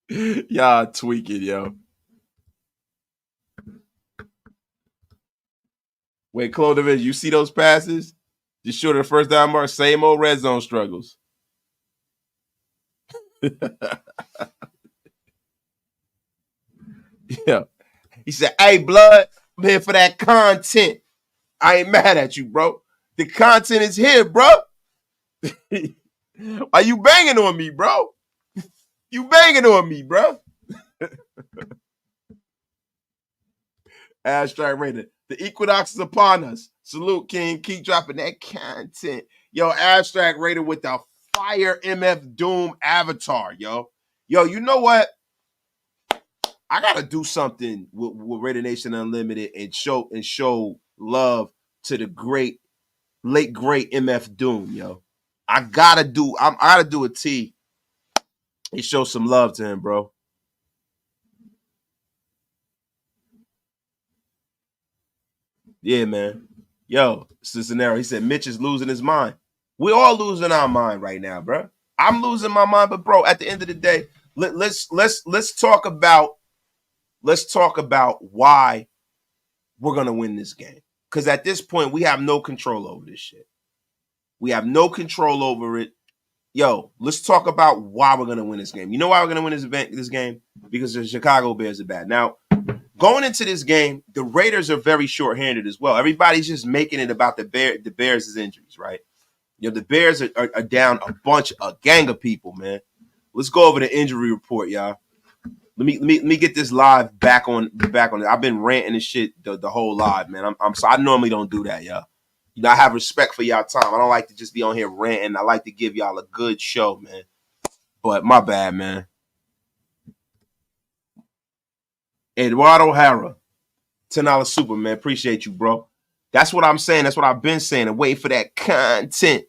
Y'all tweaking, yo. Wait, Clodovis, you see those passes? Just short of the first down mark, same old red zone struggles. Yeah. He said, hey, blood, I'm here for that content. I ain't mad at you, bro. The content is here, bro. Are you banging on me, bro? You banging on me, bro. Abstract Raider. The equinox is upon us. Salute, King. Keep dropping that content. Yo, Abstract Raider with the fire MF Doom avatar, yo. Yo, you know what? I gotta do something with Raider Nation Unlimited and show love to the late great MF Doom, yo. I gotta do a T and show some love to him, bro. Yeah, man. Yo, Cincinnati, he said Mitch is losing his mind. We're all losing our mind right now, bro. I'm losing my mind, but bro, at the end of the day, let's talk about why we're gonna win this game. Because at this point, we have no control over this shit. We have no control over it. Yo, let's talk about why we're gonna win this game. You know why we're gonna win this game? Because the Chicago Bears are bad. Now, going into this game, the Raiders are very shorthanded as well. Everybody's just making it about the Bears' injuries, right? You know, the Bears are down a gang of people, man. Let's go over the injury report, y'all. Let me get this live back on it. I've been ranting and shit the whole live, man. I normally don't do that, y'all. You know, I have respect for y'all time. I don't like to just be on here ranting. I like to give y'all a good show, man. But my bad, man. Eduardo Hara, $10 super, man. Appreciate you, bro. That's what I'm saying. That's what I've been saying. And wait for that content.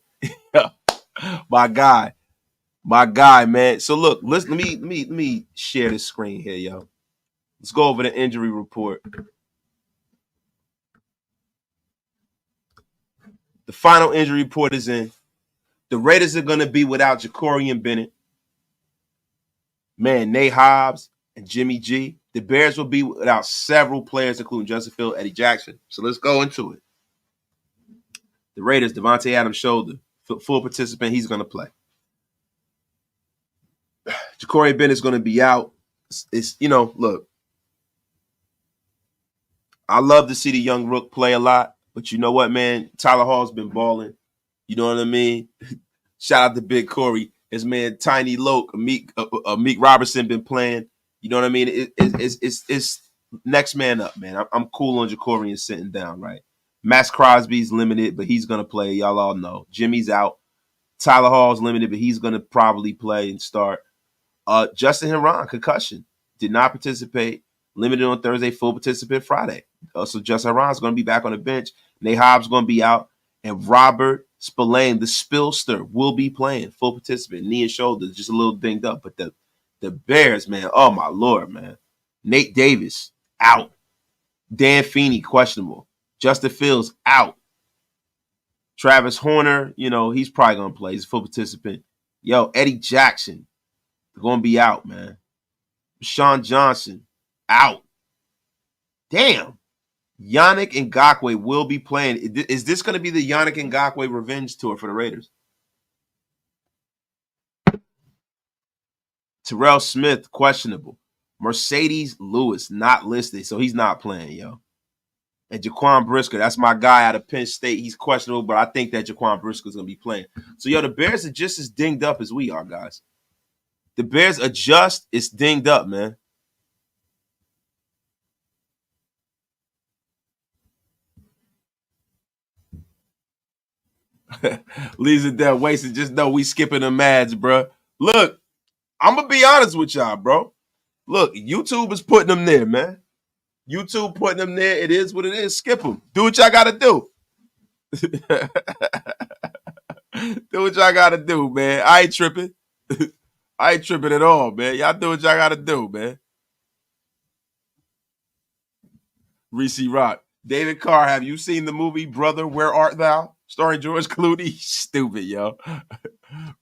My guy, man. So look, let me share this screen here, yo. Let's go over the injury report. The final injury report is in. The Raiders are going to be without Jakorian Bennett, man, Nate Hobbs, and Jimmy G. The Bears will be without several players, including Justin Field, Eddie Jackson. So let's go into it. The Raiders, Devontae Adams shoulder, full participant. He's going to play. Jakorian Bennett's going to be out. It's look, I love to see the young rook play a lot, but you know what, man? Tyler Hall's been balling. You know what I mean? Shout out to Big Corey. His man Tiny Loke, Meek Robertson been playing. You know what I mean? It's next man up, man. I'm cool on Jakorian sitting down, right? Max Crosby's limited, but he's gonna play. Y'all all know. Jimmy's out. Tyler Hall's limited, but he's gonna probably play and start. Justin Herron, concussion, did not participate. Limited on Thursday, full participant Friday. So Justin Herron's gonna be back on the bench. Nate Hobbs gonna be out, and Robert Spillane, the Spillster, will be playing, full participant, knee and shoulder, just a little dinged up. But the Bears, man, oh my Lord, man. Nate Davis, out. Dan Feeney, questionable. Justin Fields, out. Travis Horner, he's probably going to play. He's a full participant. Yo, Eddie Jackson, going to be out, man. Roschon Johnson, out. Damn. Yannick Ngakoue will be playing. Is this going to be the Yannick Ngakoue revenge tour for the Raiders? Terell Smith, questionable. Mercedes Lewis, not listed, so he's not playing, yo. And Jaquan Brisker, that's my guy out of Penn State. He's questionable, but I think that Jaquan Brisker is going to be playing. So, yo, the Bears are just as dinged up as we are, guys. The Bears are just as dinged up, man. Leaves it there wasted. Just know we skipping the ads, bro. Look, I'm going to be honest with y'all, bro. Look, YouTube is putting them there, man. YouTube putting them there. It is what it is. Skip them. Do what y'all got to do. Do what y'all got to do, man. I ain't tripping. I ain't tripping at all, man. Y'all do what y'all got to do, man. Reese Rock. David Carr, have you seen the movie Brother, Where Art Thou? Starring George Clooney. Stupid, yo.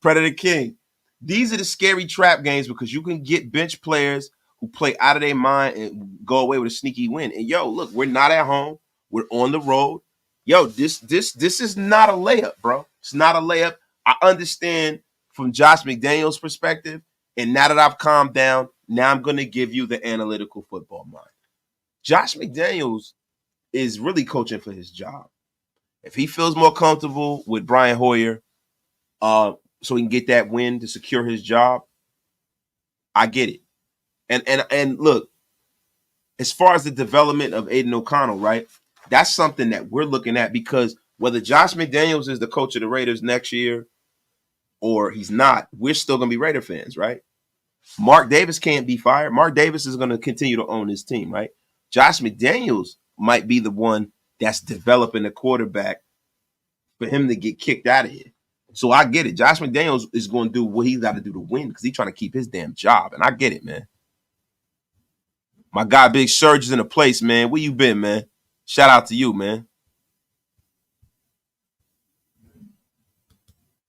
Predator King. These are the scary trap games because you can get bench players who play out of their mind and go away with a sneaky win. And, yo, look, we're not at home. We're on the road. Yo, this is not a layup, bro. It's not a layup. I understand from Josh McDaniels' perspective, and now that I've calmed down, now I'm going to give you the analytical football mind. Josh McDaniels is really coaching for his job. If he feels more comfortable with Brian Hoyer so he can get that win to secure his job, I get it. And look, as far as the development of Aiden O'Connell, right, that's something that we're looking at because whether Josh McDaniels is the coach of the Raiders next year or he's not, we're still going to be Raider fans, right? Mark Davis can't be fired. Mark Davis is going to continue to own his team, right? Josh McDaniels might be the one that's developing a quarterback for him to get kicked out of here. So I get it. Josh McDaniels is going to do what he's got to do to win because he's trying to keep his damn job. And I get it, man. My guy, Big Surge, is in the place, man. Where you been, man? Shout out to you, man.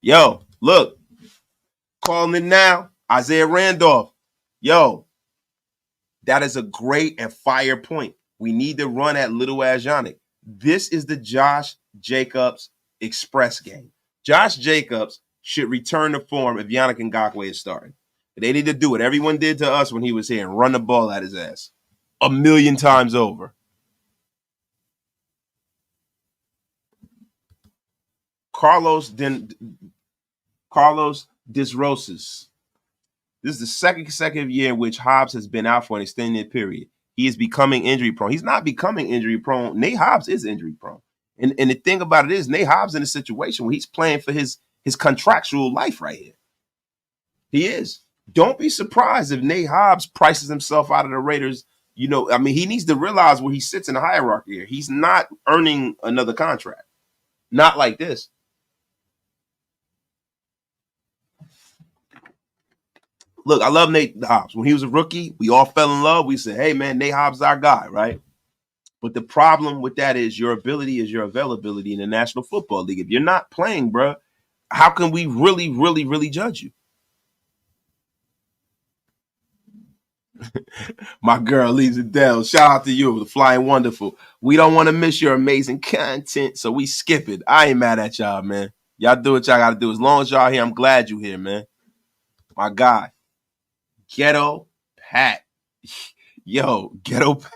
Yo, look. Calling it now. Isaiah Randolph. Yo, that is a great and fire point. We need to run at little as Yannick. This is the Josh Jacobs express game. Josh Jacobs should return to form if Yannick Ngakoue is starting. They need to do what everyone did to us when he was here and run the ball at his ass 1,000,000 times over. Carlos Disrosas. This is the second consecutive year in which Hobbs has been out for an extended period. He is becoming injury prone. He's not becoming injury prone. Nate Hobbs is injury prone. And the thing about it is, Nate Hobbs in a situation where he's playing for his contractual life right here. He is. Don't be surprised if Nate Hobbs prices himself out of the Raiders. He needs to realize where he sits in the hierarchy here. He's not earning another contract. Not like this. Look, I love Nate Hobbs. When he was a rookie, we all fell in love. We said, hey, man, Nate Hobbs is our guy, right? But the problem with that is your ability is your availability in the National Football League. If you're not playing, bro, how can we really, really, really judge you? My girl leaves it down. Shout out to you, the Flying Wonderful. We don't want to miss your amazing content, so we skip it. I ain't mad at y'all, man. Y'all do what y'all got to do. As long as y'all here, I'm glad you here, man. My guy, Ghetto Pat. Yo, Ghetto Pat.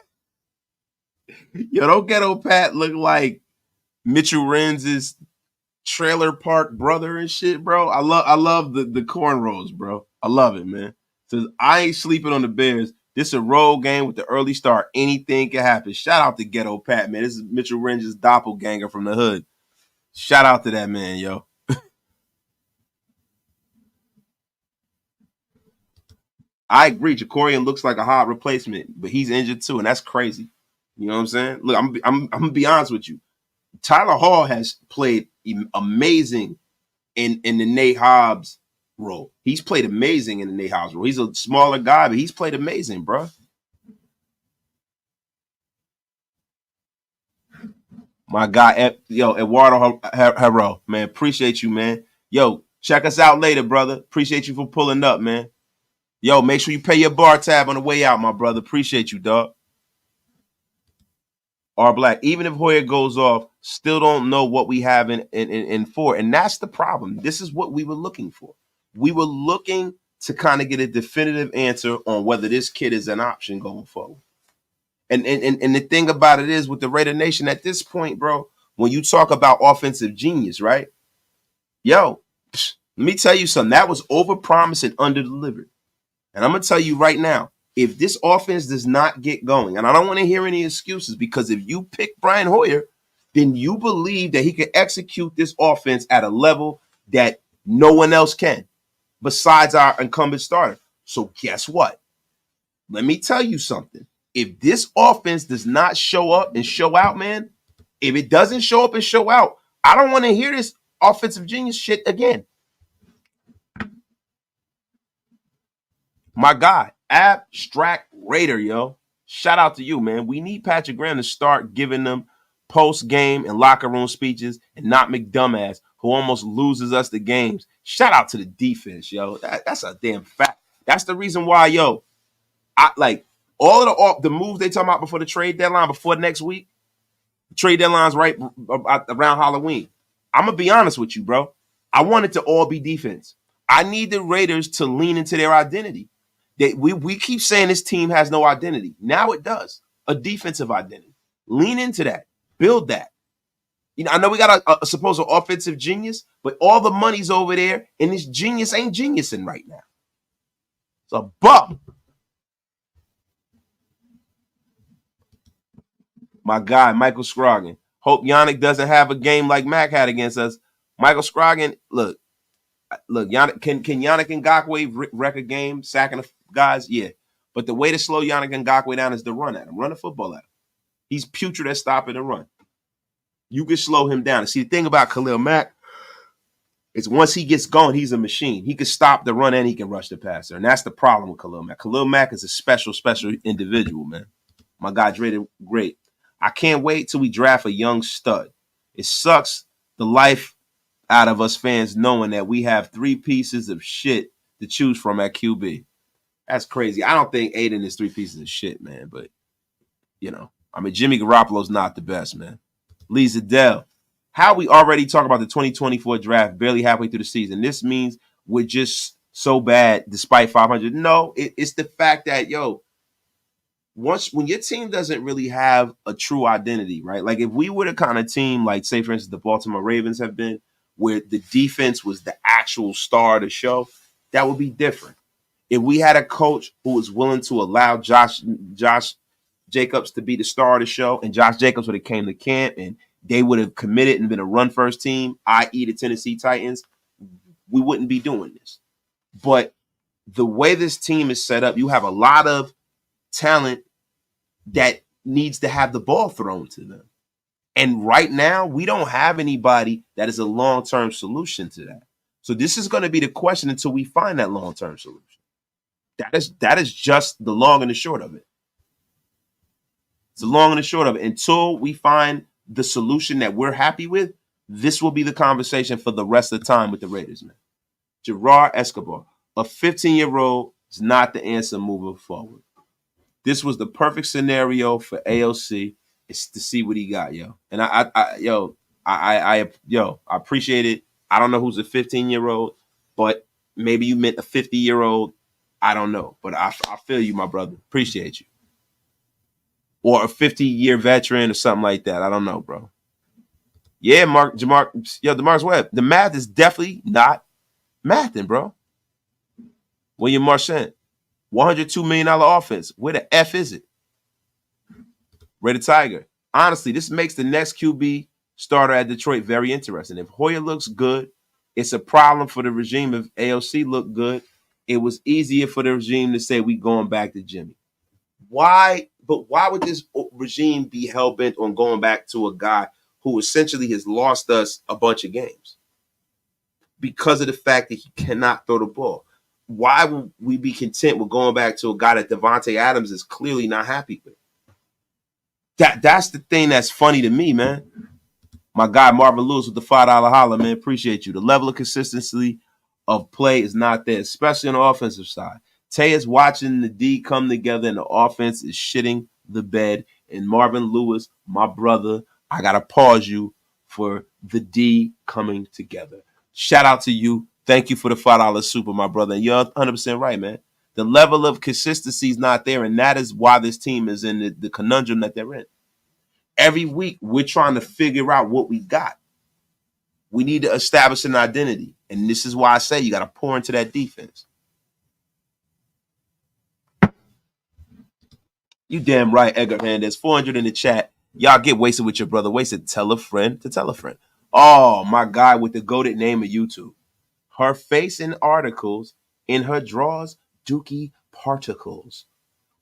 Yo, don't Ghetto Pat look like Mitchell Renz' trailer park brother and shit, bro? I love the cornrows, bro. I love it, man. Says, I ain't sleeping on the Bears. This is a road game with the early start. Anything can happen. Shout out to Ghetto Pat, man. This is Mitchell Renz' doppelganger from the hood. Shout out to that man, yo. I agree. Jakorian looks like a hot replacement, but he's injured too, and that's crazy. You know what I'm saying? Look, I'm gonna be honest with you. Tyler Hall has played amazing in the Nate Hobbs role. He's played amazing in the Nate Hobbs role. He's a smaller guy, but he's played amazing, bro. My guy, Eduardo Hero, man, appreciate you, man. Yo, check us out later, brother. Appreciate you for pulling up, man. Yo, make sure you pay your bar tab on the way out, my brother. Appreciate you, dog. R Black, even if Hoyer goes off, still don't know what we have in four. And that's the problem. This is what we were looking for. We were looking to kind of get a definitive answer on whether this kid is an option going forward. And the thing about it is with the Raider Nation at this point, bro, when you talk about offensive genius, right? Yo, let me tell you something. That was overpromised and underdelivered. And I'm going to tell you right now, if this offense does not get going, and I don't want to hear any excuses, because if you pick Brian Hoyer, then you believe that he can execute this offense at a level that no one else can besides our incumbent starter. So guess what? Let me tell you something. If this offense does not show up and show out, man, if it doesn't show up and show out, I don't want to hear this offensive genius shit again. My guy, Abstract Raider, yo. Shout out to you, man. We need Patrick Graham to start giving them post-game and locker room speeches and not McDumbass, who almost loses us the games. Shout out to the defense, yo. That's a damn fact. That's the reason why, yo, I like all of the moves they talking about before the trade deadline, before next week. The trade deadline's right around Halloween. I'm going to be honest with you, bro. I want it to all be defense. I need the Raiders to lean into their identity. We keep saying this team has no identity. Now it does. A defensive identity. Lean into that. Build that. You know, I know we got a supposed offensive genius, but all the money's over there, and this genius ain't geniusing right now. It's a bum. My guy, Michael Scroggin. Hope Yannick doesn't have a game like Mac had against us. Michael Scroggin, look, Yannick, can Yannick Ngakoue wreck a game, sacking guys? Yeah. But the way to slow Yannick Ngakoue down is to run at him. Run the football at him. He's putrid at stopping the run. You can slow him down. And see, the thing about Khalil Mack is once he gets going, he's a machine. He can stop the run and he can rush the passer. And that's the problem with Khalil Mack. Khalil Mack is a special individual, man. My guy, great. I can't wait till we draft a young stud. It sucks the life out of us fans knowing that we have three pieces of shit to choose from at QB. That's crazy. I don't think Aiden is three pieces of shit, man. But, you know, I mean, Jimmy Garoppolo's not the best, man. Lee Zadell, how we already talk about the 2024 draft barely halfway through the season. This means we're just so bad despite 500. No, it's the fact that, yo, when your team doesn't really have a true identity, right? Like if we were the kind of team like, say, for instance, the Baltimore Ravens have been, where the defense was the actual star of the show, that would be different. If we had a coach who was willing to allow Josh Jacobs to be the star of the show, and Josh Jacobs would have came to camp and they would have committed and been a run-first team, i.e. the Tennessee Titans, we wouldn't be doing this. But the way this team is set up, you have a lot of talent that needs to have the ball thrown to them. And right now, we don't have anybody that is a long-term solution to that. So this is going to be the question until we find that long-term solution. That is just the long and the short of it. It's the long and the short of it. Until we find the solution that we're happy with, this will be the conversation for the rest of the time with the Raiders, man. Gerard Escobar, a 15-year-old is not the answer moving forward. This was the perfect scenario for AOC. It's to see what he got, yo. And I appreciate it. I don't know who's a 15-year-old, but maybe you meant a 50-year-old. I don't know, but I feel you, my brother. Appreciate you. Or a 50-year veteran or something like that. I don't know, bro. Yeah, DeMarcus Webb. The math is definitely not mathing, bro. William Marchand, $102 million offense. Where the F is it? Raider Tiger. Honestly, this makes the next QB starter at Detroit very interesting. If Hoyer looks good, it's a problem for the regime. If AOC looked good, it was easier for the regime to say we going back to Jimmy. Why? But why would this regime be hell-bent on going back to a guy who essentially has lost us a bunch of games because of the fact that he cannot throw the ball. Why would we be content with going back to a guy that Devontae Adams is clearly not happy with? That's the thing that's funny to me, man. My guy Marvin Lewis with the $5 holler, man. Appreciate you. The level of consistency of play is not there, especially on the offensive side. Tay is watching the D come together and the offense is shitting the bed. And Marvin Lewis, my brother, I got to pause you for the D coming together. Shout out to you. Thank you for the $5 super, my brother. And you're 100% right, man. The level of consistency is not there, and that is why this team is in the conundrum that they're in. Every week, we're trying to figure out what we got. We need to establish an identity, and this is why I say you got to pour into that defense. You damn right, Edgar Hernandez. 400 in the chat. Y'all get wasted with your brother. Wasted. Tell a friend to tell a friend. Oh, my guy with the goated name of YouTube. Her face in articles, in her drawers, Dookie particles.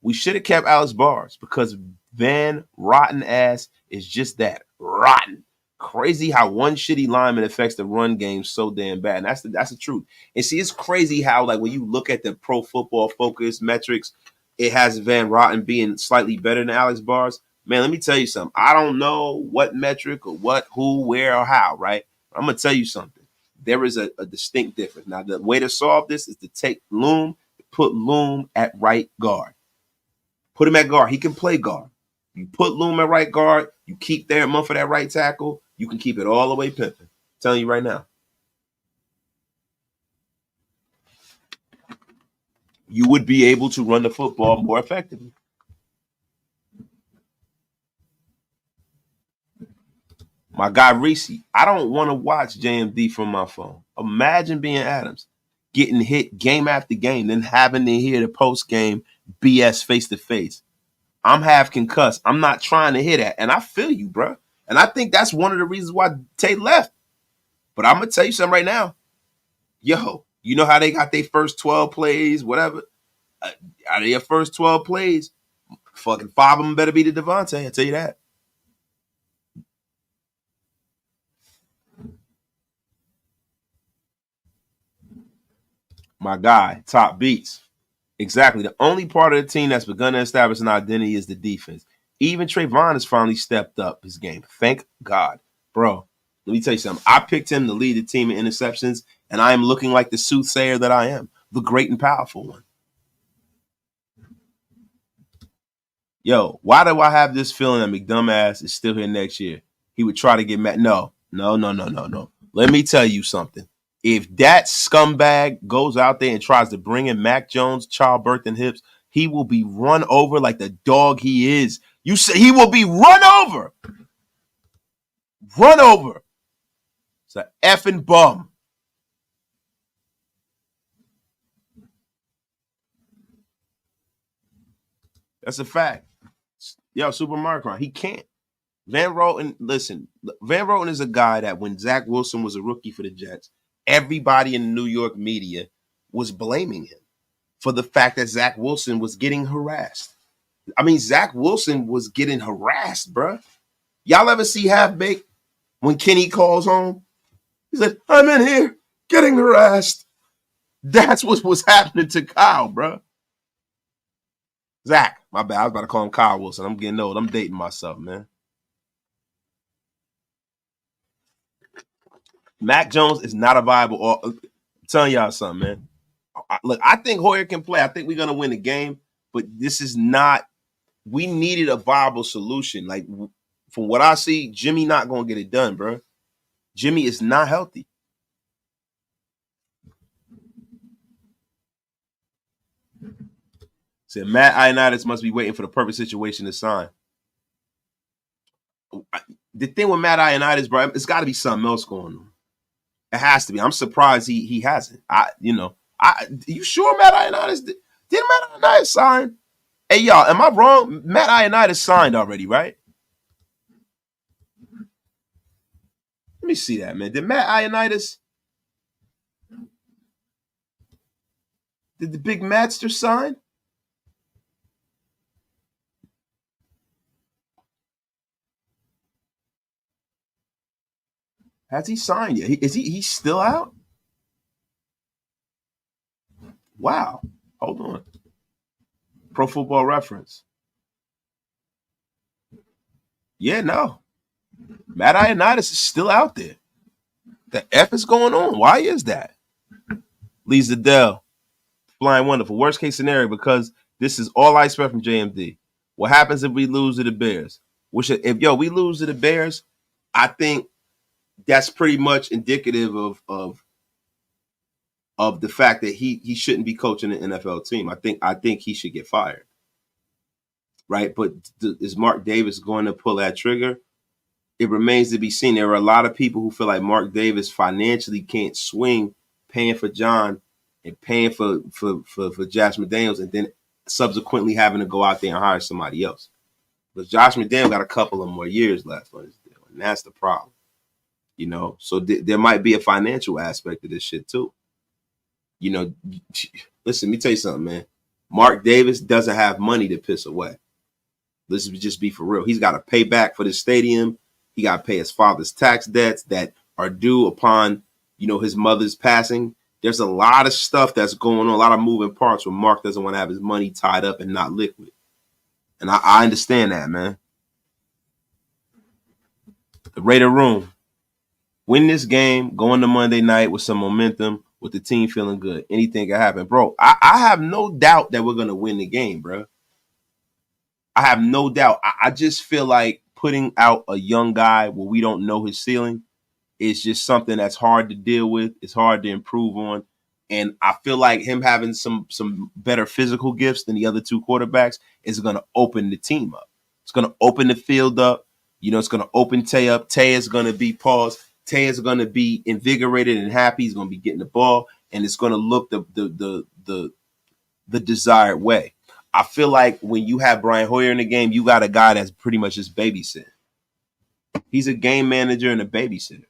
We should have kept Alex Bars because Van Rotten ass is just that. Rotten. Crazy how one shitty lineman affects the run game so damn bad. And that's the truth. And see, it's crazy how, like, when you look at the Pro Football Focus metrics, it has Van Rotten being slightly better than Alex Bars. Man, let me tell you something. I don't know what metric or what, who, where, or how, right? I'm going to tell you something. There is a distinct difference. Now, the way to solve this is to take Loom, put Loom at right guard. Put him at guard. He can play guard. You put Loom at right guard. You keep there month for that right tackle. You can keep it all the way pimping. I'm telling you right now. You would be able to run the football more effectively. My guy Reese, I don't want to watch JMD from my phone. Imagine being Adams, getting hit game after game, then having to hear the post-game BS face-to-face. I'm half concussed. I'm not trying to hear that. And I feel you, bro. And I think that's one of the reasons why Tate left. But I'm going to tell you something right now. Yo, you know how they got their first 12 plays, whatever? Out of their first 12 plays, fucking 5 of them better be the Devontae. I'll tell you that. My guy, top beats. Exactly. The only part of the team that's begun to establish an identity is the defense. Even Trayvon has finally stepped up his game. Thank God. Bro, let me tell you something. I picked him to lead the team in interceptions, and I am looking like the soothsayer that I am, the great and powerful one. Yo, why do I have this feeling that McDumbass is still here next year? He would try to get mad. No. Let me tell you something. If that scumbag goes out there and tries to bring in Mac Jones, childbirth and hips, he will be run over like the dog he is. You say he will be run over. Run over. It's an effing bum. That's a fact. Yo, Super Mario, he can't. Van Roten is a guy that when Zach Wilson was a rookie for the Jets, everybody in the New York media was blaming him for the fact that Zach Wilson was getting harassed. I mean, Zach Wilson was getting harassed, bro. Y'all ever see Half Baked when Kenny calls home? He said, I'm in here getting harassed. That's what was happening to Kyle, bro. Zach, my bad. I was about to call him Kyle Wilson. I'm getting old. I'm dating myself, man. Mac Jones is not a viable. I'm telling y'all something, man. Look, I think Hoyer can play. I think we're going to win the game, but this is not – we needed a viable solution. Like, from what I see, Jimmy not going to get it done, bro. Jimmy is not healthy. Said Matt Ioannidis must be waiting for the perfect situation to sign. The thing with Matt Ioannidis, bro, it's got to be something else going on. It has to be. I'm surprised he hasn't. You sure Matt Ioannidis did Matt Ioannidis sign? Hey, y'all, am I wrong? Matt Ioannidis signed already, right? Let me see that, man. Did Matt Ioannidis? Did the big Matster sign? Has he signed yet? He's still out? Wow. Hold on. Pro Football Reference. Yeah, no. Matt Ioannidis is still out there. The F is going on. Why is that? Lee Zadell, flying wonderful. Worst case scenario, because this is all I expect from JMD. What happens if we lose to the Bears? If we lose to the Bears, I think that's pretty much indicative of the fact that he shouldn't be coaching an NFL team. I think he should get fired. Right? But is Mark Davis going to pull that trigger? It remains to be seen. There are a lot of people who feel like Mark Davis financially can't swing paying for John and paying for Josh McDaniels and then subsequently having to go out there and hire somebody else. But Josh McDaniels got a couple of more years left on his deal, and that's the problem. You know, so there might be a financial aspect of this shit too. You know, listen, let me tell you something, man. Mark Davis doesn't have money to piss away. Let's just be for real. He's got to pay back for the stadium. He got to pay his father's tax debts that are due upon, his mother's passing. There's a lot of stuff that's going on, a lot of moving parts where Mark doesn't want to have his money tied up and not liquid. And I understand that, man. The Raider Room. Win this game, go into Monday night with some momentum, with the team feeling good. Anything can happen. Bro, I have no doubt that we're going to win the game, bro. I have no doubt. I just feel like putting out a young guy where we don't know his ceiling is just something that's hard to deal with. It's hard to improve on. And I feel like him having some better physical gifts than the other two quarterbacks is going to open the team up. It's going to open the field up. It's going to open Tay up. Tay is going to be paused. Tay is going to be invigorated and happy. He's going to be getting the ball, and it's going to look the desired way. I feel like when you have Brian Hoyer in the game, you got a guy that's pretty much just babysitting. He's a game manager and a babysitter.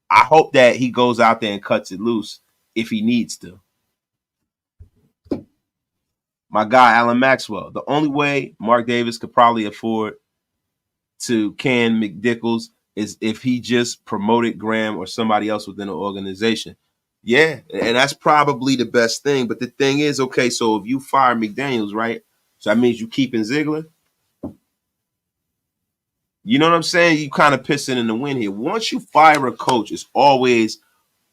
I hope that he goes out there and cuts it loose if he needs to. My guy, Alan Maxwell. The only way Mark Davis could probably afford to can McDickles is if he just promoted Graham or somebody else within the organization. Yeah, and that's probably the best thing. But the thing is, okay, so if you fire McDaniels, right? So that means you keeping Ziegler. You know what I'm saying? You kind of pissing in the wind here. Once you fire a coach, it's always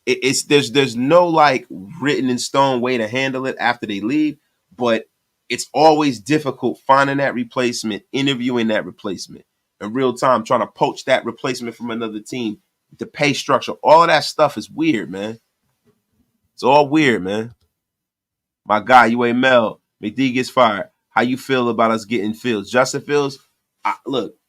there's no like written in stone way to handle it after they leave, but it's always difficult finding that replacement, interviewing that replacement in real time, trying to poach that replacement from another team. The pay structure, all of that stuff is weird, man. It's all weird, man. My guy, UA Mel, McD gets fired. How you feel about us getting Fields? Justin Fields,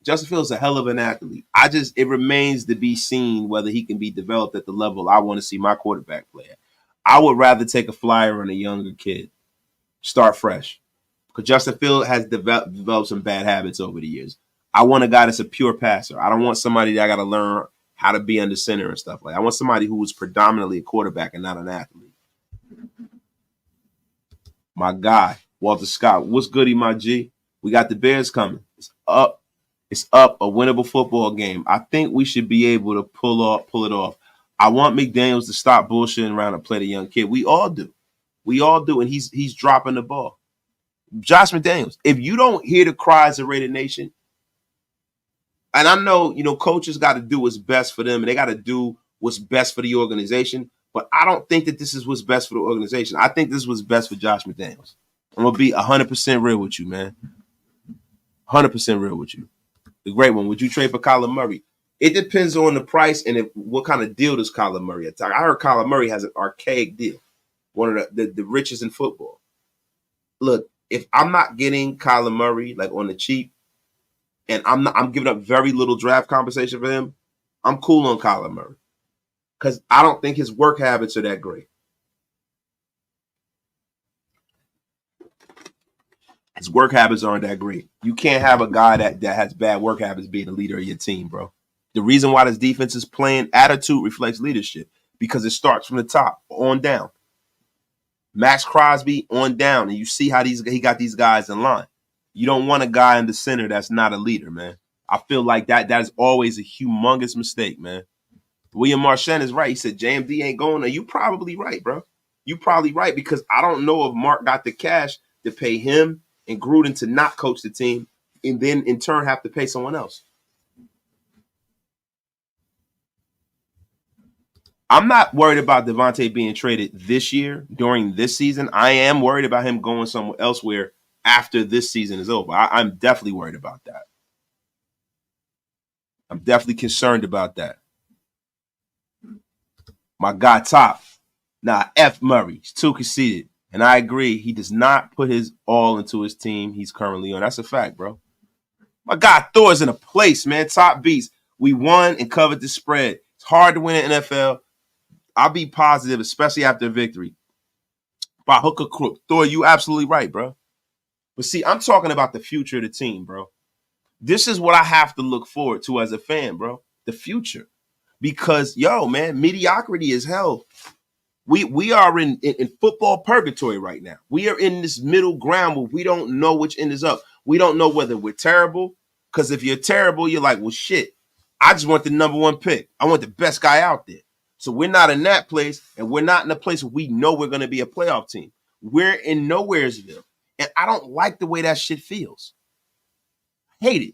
Justin Fields is a hell of an athlete. It remains to be seen whether he can be developed at the level I want to see my quarterback play at. I would rather take a flyer on a younger kid. Start fresh. Because Justin Fields has developed some bad habits over the years. I want a guy that's a pure passer. I don't want somebody that I got to learn how to be under center and stuff like that. I want somebody who is predominantly a quarterback and not an athlete. My guy, Walter Scott. What's goody, my G? We got the Bears coming. It's up. It's up, a winnable football game. I think we should be able to pull it off. I want McDaniels to stop bullshitting around and play the young kid. We all do. And he's dropping the ball. Josh McDaniels, if you don't hear the cries of Raider Nation, and I know, coaches got to do what's best for them, and they got to do what's best for the organization, but I don't think that this is what's best for the organization. I think this is what's best for Josh McDaniels. I'm going to be 100% real with you, man. 100% real with you. The great one. Would you trade for Kyler Murray? It depends on the price and what kind of deal does Kyler Murray attack. I heard Kyler Murray has an archaic deal, one of the richest in football. Look, if I'm not getting Kyler Murray like on the cheap, and I'm giving up very little draft compensation for him, I'm cool on Kyler Murray because I don't think his work habits are that great. His work habits aren't that great. You can't have a guy that has bad work habits being the leader of your team, bro. The reason why this defense is playing, attitude reflects leadership because it starts from the top on down. Max Crosby on down, and you see how he got these guys in line. You don't want a guy in the center that's not a leader, man. I feel like that is always a humongous mistake, man. William Marchand is right. He said JMD ain't going there. You probably right, bro. You probably right, because I don't know if Mark got the cash to pay him and Gruden to not coach the team and then in turn have to pay someone else. I'm not worried about Devontae being traded this year during this season. I am worried about him going somewhere elsewhere after this season is over. I'm definitely worried about that. I'm definitely concerned about that. My guy Top. Nah, F Murray. He's too conceited. And I agree. He does not put his all into his team he's currently on. That's a fact, bro. My guy Thor is in a place, man. Top beats. We won and covered the spread. It's hard to win in NFL. I'll be positive, especially after a victory. By hook or crook. Thor, you absolutely right, bro. But see, I'm talking about the future of the team, bro. This is what I have to look forward to as a fan, bro. The future. Because, yo, man, mediocrity is hell. We are in football purgatory right now. We are in this middle ground where we don't know which end is up. We don't know whether we're terrible. Because if you're terrible, you're like, well, shit, I just want the number one pick. I want the best guy out there. So we're not in that place, and we're not in a place where we know we're going to be a playoff team. We're in nowheresville. And I don't like the way that shit feels. Hate it.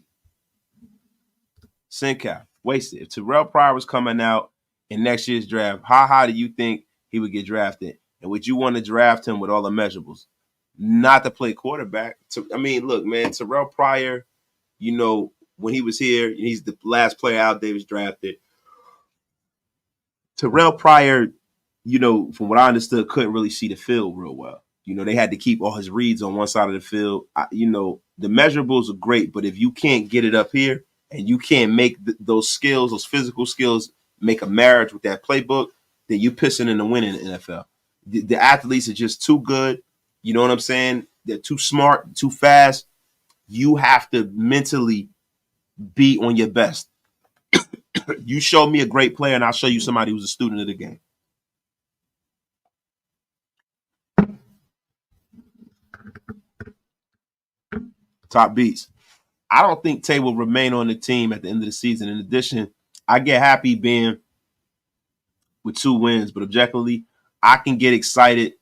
Sincap, wasted. If Terrell Pryor was coming out in next year's draft, how high do you think he would get drafted? And would you want to draft him with all the measurables? Not to play quarterback. I mean, look, man, Terrell Pryor, you know, when he was here, he's the last player out there was drafted. Terrell Pryor, you know, from what I understood, couldn't really see the field real well. You know, they had to keep all his reads on one side of the field. You know, the measurables are great, but if you can't get it up here and you can't make those skills, those physical skills, make a marriage with that playbook, then you're pissing in the win in the NFL. The athletes are just too good. You know what I'm saying? They're too smart, too fast. You have to mentally be on your best. You show me a great player, and I'll show you somebody who's a student of the game. Top beats. I don't think Tay will remain on the team at the end of the season. In addition, I get happy being with 2 wins, but objectively, I can get excited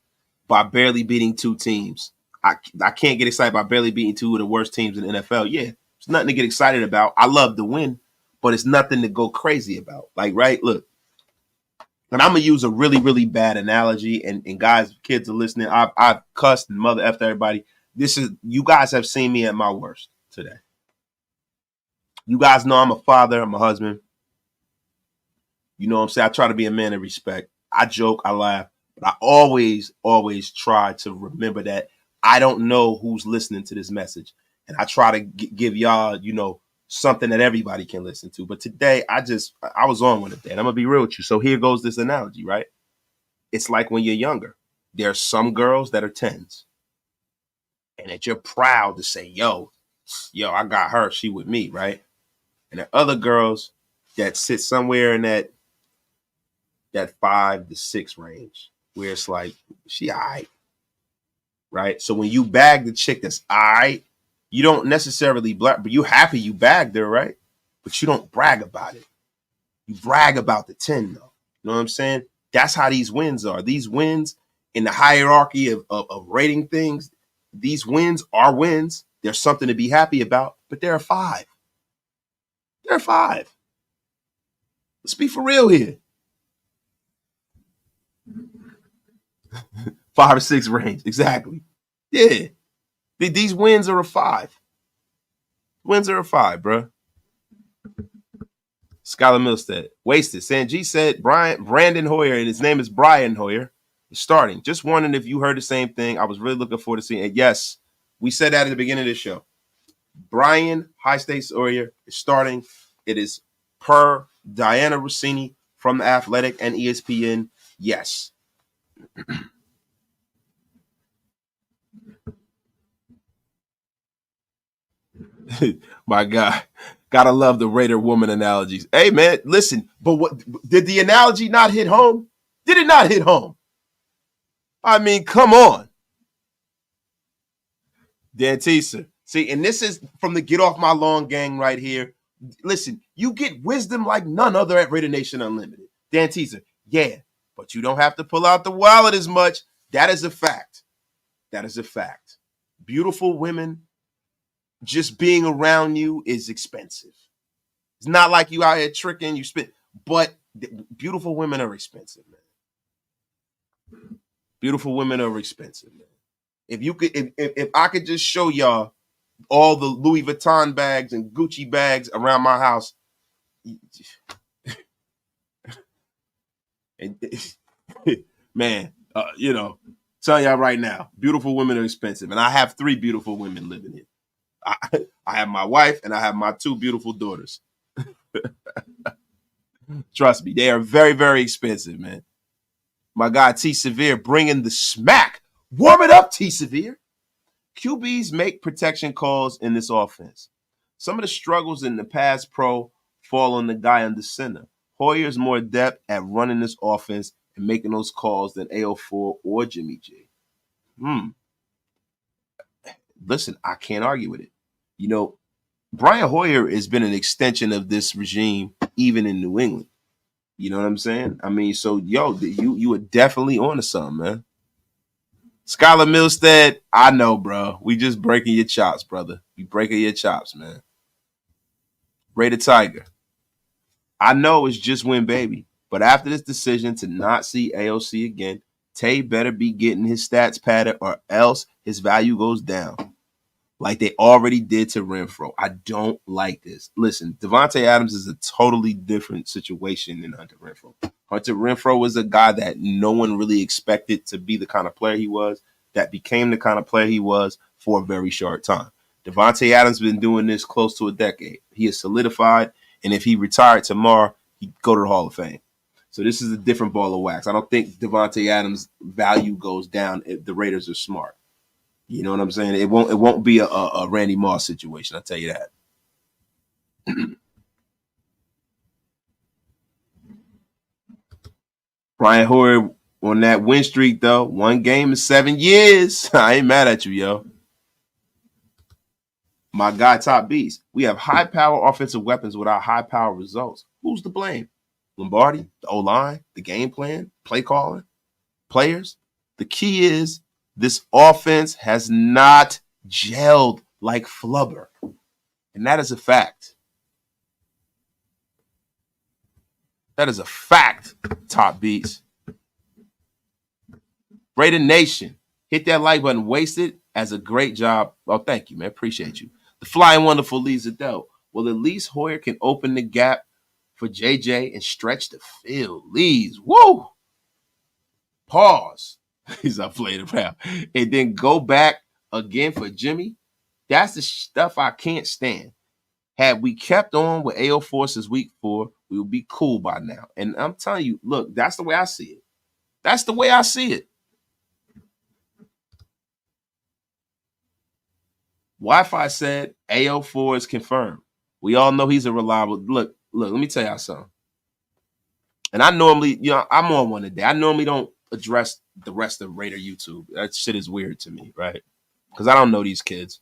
by barely beating 2 teams. I can't get excited by barely beating 2 of the worst teams in the NFL. Yeah, it's nothing to get excited about. I love the win, but it's nothing to go crazy about. Like, right? Look, and I'm going to use a really, really bad analogy, and guys, kids are listening. I've cussed and mother effed everybody. You guys have seen me at my worst today. You guys know I'm a father, I'm a husband. You know what I'm saying? I try to be a man of respect. I joke, I laugh, but I always try to remember that I don't know who's listening to this message. And I try to give y'all, you know, something that everybody can listen to. But today, I was on one today, and I'm going to be real with you. So here goes this analogy, right? It's like when you're younger. There are some girls that are 10s. And that you're proud to say, yo, I got her. She with me, right? And there are other girls that sit somewhere in that 5 to 6 range where it's like, she all right, right? So when you bag the chick that's all right, you don't necessarily but you happy you bagged her, right? But you don't brag about it. You brag about the 10, though. You know what I'm saying? That's how these wins are. These wins in the hierarchy of rating things, these wins are wins. There's something to be happy about, but there are 5. There are 5. Let's be for real here. 5 or 6 range, exactly. Yeah. These wins are a 5. Wins are a 5, bro. Skylar Milstead. Wasted. Sanjay said Brandon Hoyer, and his name is Brian Hoyer, is starting. Just wondering if you heard the same thing. I was really looking forward to seeing it. Yes, we said that at the beginning of the show. Brian High Stakes Hoyer is starting. It is per Diana Rossini from The Athletic and ESPN. Yes. My God. Gotta love the Raider woman analogies. Hey, man, listen, but what did the analogy not hit home? Did it not hit home? I mean, come on. Dantisa. See, and this is from the Get Off My Lawn gang right here. Listen, you get wisdom like none other at Raider Nation Unlimited. Dan Teaser, yeah, but you don't have to pull out the wallet as much. That is a fact. That is a fact. Beautiful women, just being around you is expensive. It's not like you out here tricking, you spend, but beautiful women are expensive, man. Beautiful women are expensive, man. If you could, if I could just show y'all all the Louis Vuitton bags and Gucci bags around my house, and man, you know, tell y'all right now, beautiful women are expensive, and I have 3 beautiful women living here. I have my wife and I have my 2 beautiful daughters. Trust me, they are very, very expensive, man. My guy T Severe bringing the smack. Warm it up, T Severe. QBs make protection calls in this offense. Some of the struggles in the pass pro fall on the guy under center. Hoyer's more adept at running this offense and making those calls than AO4 or Jimmy G. Listen, I can't argue with it. You know, Brian Hoyer has been an extension of this regime, even in New England. You know what I'm saying? I mean, so yo, you were definitely on to something, man. Skylar Milstead, I know, bro. We just breaking your chops, brother. You breaking your chops, man. Raider Tiger. I know it's just win, baby. But after this decision to not see AOC again, Tay better be getting his stats padded or else his value goes down. Like they already did to Renfro. I don't like this. Listen, Devontae Adams is a totally different situation than Hunter Renfro. Hunter Renfro was a guy that no one really expected to be the kind of player he was, that became the kind of player he was for a very short time. Devontae Adams has been doing this close to a decade. He is solidified, and if he retired tomorrow, he'd go to the Hall of Fame. So this is a different ball of wax. I don't think Devontae Adams' value goes down if the Raiders are smart. You know what I'm saying? It won't be a Randy Moss situation. I'll tell you that. Brian Hoyer on that win streak, though. 1 game in 7 years. I ain't mad at you, yo. My guy, Top Beast. We have high-power offensive weapons without high-power results. Who's to blame? Lombardi, the O-line, the game plan, play calling, players? The key is this offense has not gelled like flubber. And that is a fact. That is a fact, Top Beats. Raider Nation, hit that like button. Wasted as a great job. Oh, thank you, man. Appreciate you. The flying wonderful Lee Zadell. Well, at least Hoyer can open the gap for JJ and stretch the field. Lees, woo! Pause. He's not playing around. And then go back again for Jimmy. That's the stuff I can't stand. Had we kept on with AO4 since week 4, we would be cool by now. And I'm telling you, look, that's the way I see it. That's the way I see it. Wi-Fi said AO4 is confirmed. We all know he's a reliable. Look, let me tell y'all something. And I normally, I'm on one today. I normally don't address the rest of Raider YouTube. That shit is weird to me, right? Because I don't know these kids.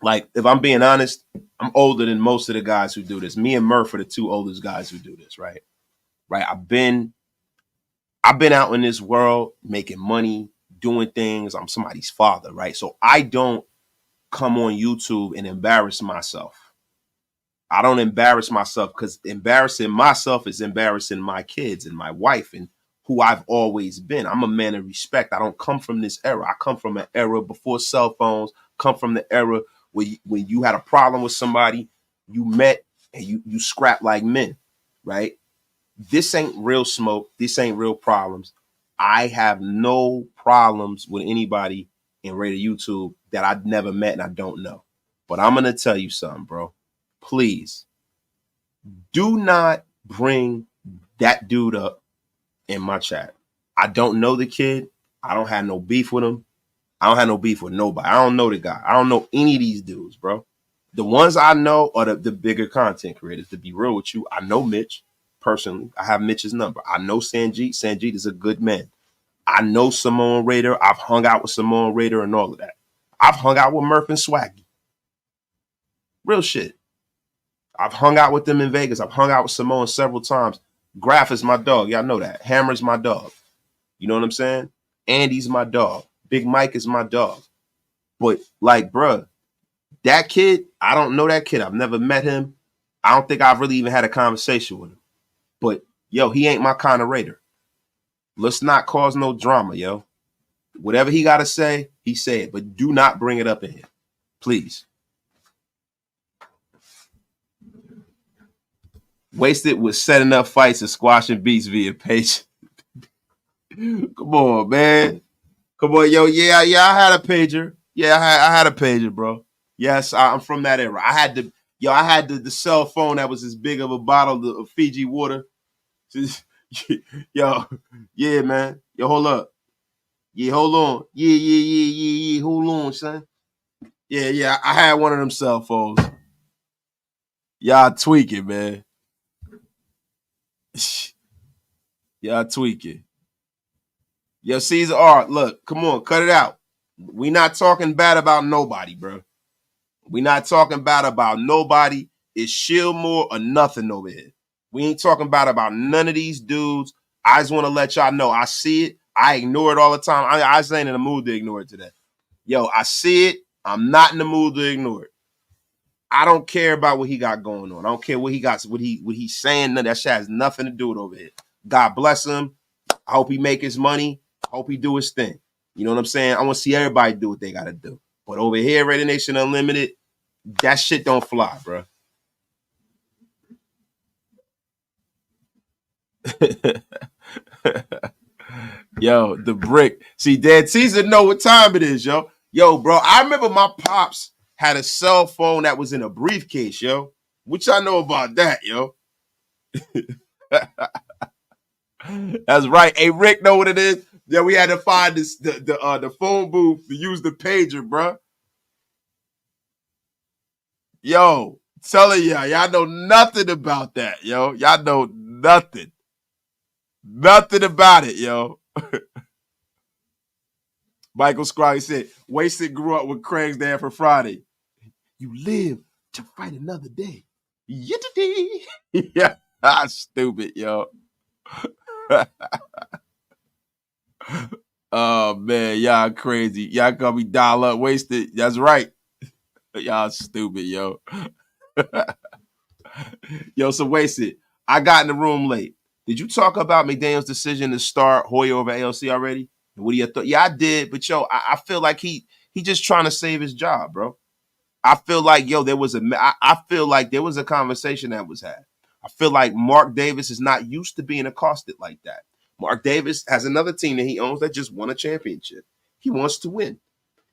Like, if I'm being honest, I'm older than most of the guys who do this. Me and Murph are the 2 oldest guys who do this, right? Right. I've been out in this world making money, doing things. I'm somebody's father, right? So I don't come on YouTube and embarrass myself. I don't embarrass myself because embarrassing myself is embarrassing my kids and my wife and who I've always been. I'm a man of respect. I don't come from this era. I come from an era before cell phones, come from the era when you had a problem with somebody, you met and you scrap like men, right? This ain't real smoke. This ain't real problems. I have no problems with anybody in Raider YouTube that I've never met and I don't know. But I'm going to tell you something, bro. Please do not bring that dude up in my chat. I don't know the kid. I don't have no beef with him. I don't have no beef with nobody. I don't know the guy. I don't know any of these dudes, bro. The ones I know are the bigger content creators. To be real with you, I know Mitch personally. I have Mitch's number. I know Sanjeet. Sanjeet is a good man. I know Simone Raider. I've hung out with Simone Raider and all of that. I've hung out with Murph and Swaggy. Real shit. I've hung out with them in Vegas. I've hung out with Simone several times. Graf is my dog. Y'all know that. Hammer's my dog. You know what I'm saying? Andy's my dog. Big Mike is my dog. But like, bruh, that kid, I don't know that kid. I've never met him. I don't think I've really even had a conversation with him. But yo, he ain't my kind of Raider. Let's not cause no drama, yo. Whatever he got to say, he say it. But do not bring it up in here. Please. Wasted was setting up fights and squashing beats via page. Come on, man. Come on, yo. Yeah, I had a pager. Yeah, I had a pager, bro. Yes, I'm from that era. I had the cell phone that was as big of a bottle of Fiji water. Yo, yeah, man. Yo, hold up. Yeah, hold on. Yeah. Hold on, son. Yeah. I had one of them cell phones. Y'all tweaking, man. Y'all tweaking. Yo, Caesar Art, look, come on, cut it out. We not talking bad about nobody, bro. We not talking bad about nobody. It's Shieldmore or nothing over here. We ain't talking bad about none of these dudes. I just want to let y'all know I see it. I ignore it all the time. I just ain't in the mood to ignore it today. Yo, I see it. I'm not in the mood to ignore it. I don't care about what he got going on. I don't care what he got, what he's saying. That shit has nothing to do with over here. God bless him. I hope he make his money. I hope he do his thing. You know what I'm saying? I want to see everybody do what they got to do. But over here, Raider Nation Unlimited, that shit don't fly, bro. Yo, the brick. See, Dad Caesar know what time it is, yo. Yo, bro, I remember my pops had a cell phone that was in a briefcase, yo. What y'all know about that, yo? That's right. Hey, Rick, know what it is? Yeah, we had to find the phone booth to use the pager, bro. Yo, telling y'all know nothing about that, yo. Y'all know nothing. Nothing about it, yo. Michael Scroggy said, Wasted grew up with Craig's Dad for Friday. You live to fight another day. Yeah, stupid, yo. Oh, man, y'all crazy. Y'all call me dial up Wasted. That's right. Y'all stupid, yo. Yo, so Wasted, I got in the room late. Did you talk about McDaniel's decision to start Hoyer over ALC already? What do you thought? Yeah, I did, but yo, I feel like he just trying to save his job, bro. I feel like I feel like there was a conversation that was had. I feel like Mark Davis is not used to being accosted like that. Mark Davis has another team that he owns that just won a championship. He wants to win.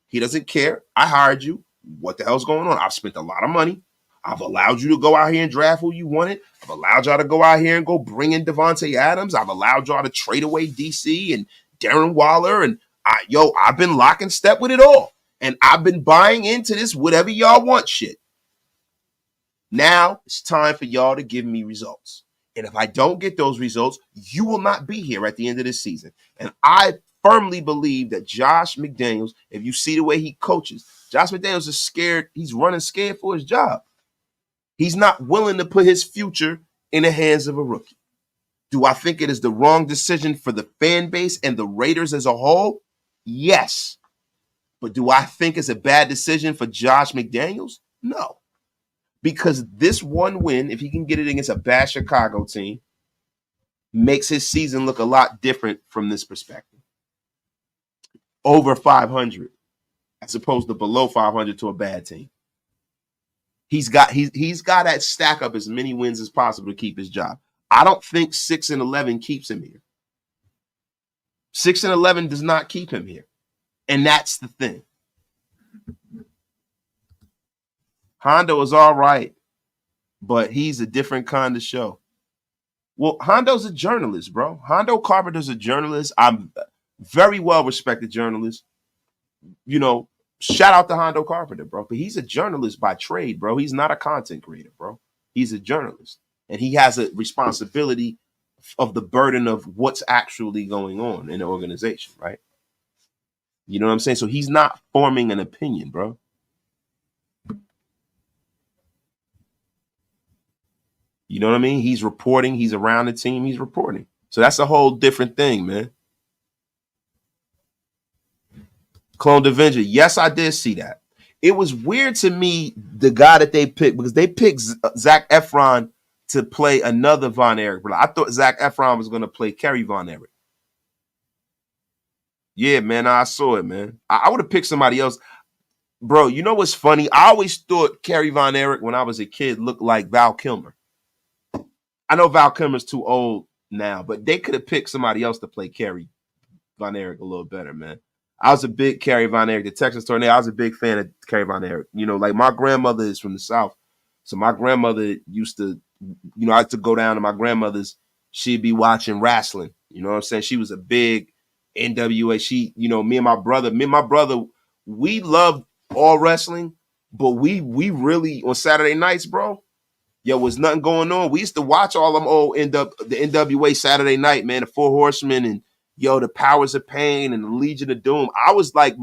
He doesn't care. I hired you. What the hell's going on? I've spent a lot of money. I've allowed you to go out here and draft who you wanted. I've allowed y'all to go out here and go bring in Devontae Adams. I've allowed y'all to trade away DC and Darren Waller. And I've been locking step with it all. And I've been buying into this whatever y'all want shit. Now it's time for y'all to give me results. And if I don't get those results, you will not be here at the end of this season. And I firmly believe that Josh McDaniels, if you see the way he coaches, Josh McDaniels is scared. He's running scared for his job. He's not willing to put his future in the hands of a rookie. Do I think it is the wrong decision for the fan base and the Raiders as a whole? Yes. But do I think it's a bad decision for Josh McDaniels? No. Because this one win, if he can get it against a bad Chicago team, makes his season look a lot different from this perspective. Over 500 as opposed to below 500 to a bad team. He's got to stack up as many wins as possible to keep his job. I don't think 6-11 keeps him here. 6-11 does not keep him here. And that's the thing. Hondo is all right, but he's a different kind of show. Well, Hondo's a journalist, bro. Hondo Carpenter's a journalist. I'm very well-respected journalist. You know, shout out to Hondo Carpenter, bro. But he's a journalist by trade, bro. He's not a content creator, bro. He's a journalist. And he has a responsibility of the burden of what's actually going on in the organization, right? You know what I'm saying? So he's not forming an opinion, bro. You know what I mean? He's reporting. He's around the team. He's reporting. So that's a whole different thing, man. Clone Avenger. Yes, I did see that. It was weird to me, the guy that they picked, because they picked Zac Efron to play another Von Erich. But I thought Zac Efron was going to play Kerry Von Erich. Yeah, man, I saw it, man. I would have picked somebody else. Bro, you know what's funny? I always thought Kerry Von Erich, when I was a kid, looked like Val Kilmer. I know Val Kilmer's too old now, but they could have picked somebody else to play Kerry Von Erich a little better, man. I was a big Kerry Von Erich, the Texas Tornado. I was a big fan of Kerry Von Erich. You know, like my grandmother is from the South. So my grandmother used to, you know, I had to go down to my grandmother's. She'd be watching wrestling. You know what I'm saying? She was a big NWA. She, you know, me and my brother, we loved all wrestling, but we really, on Saturday nights, bro, yo, was nothing going on. We used to watch all them old the NWA Saturday night, man, the Four Horsemen and, yo, the Powers of Pain and the Legion of Doom. I was like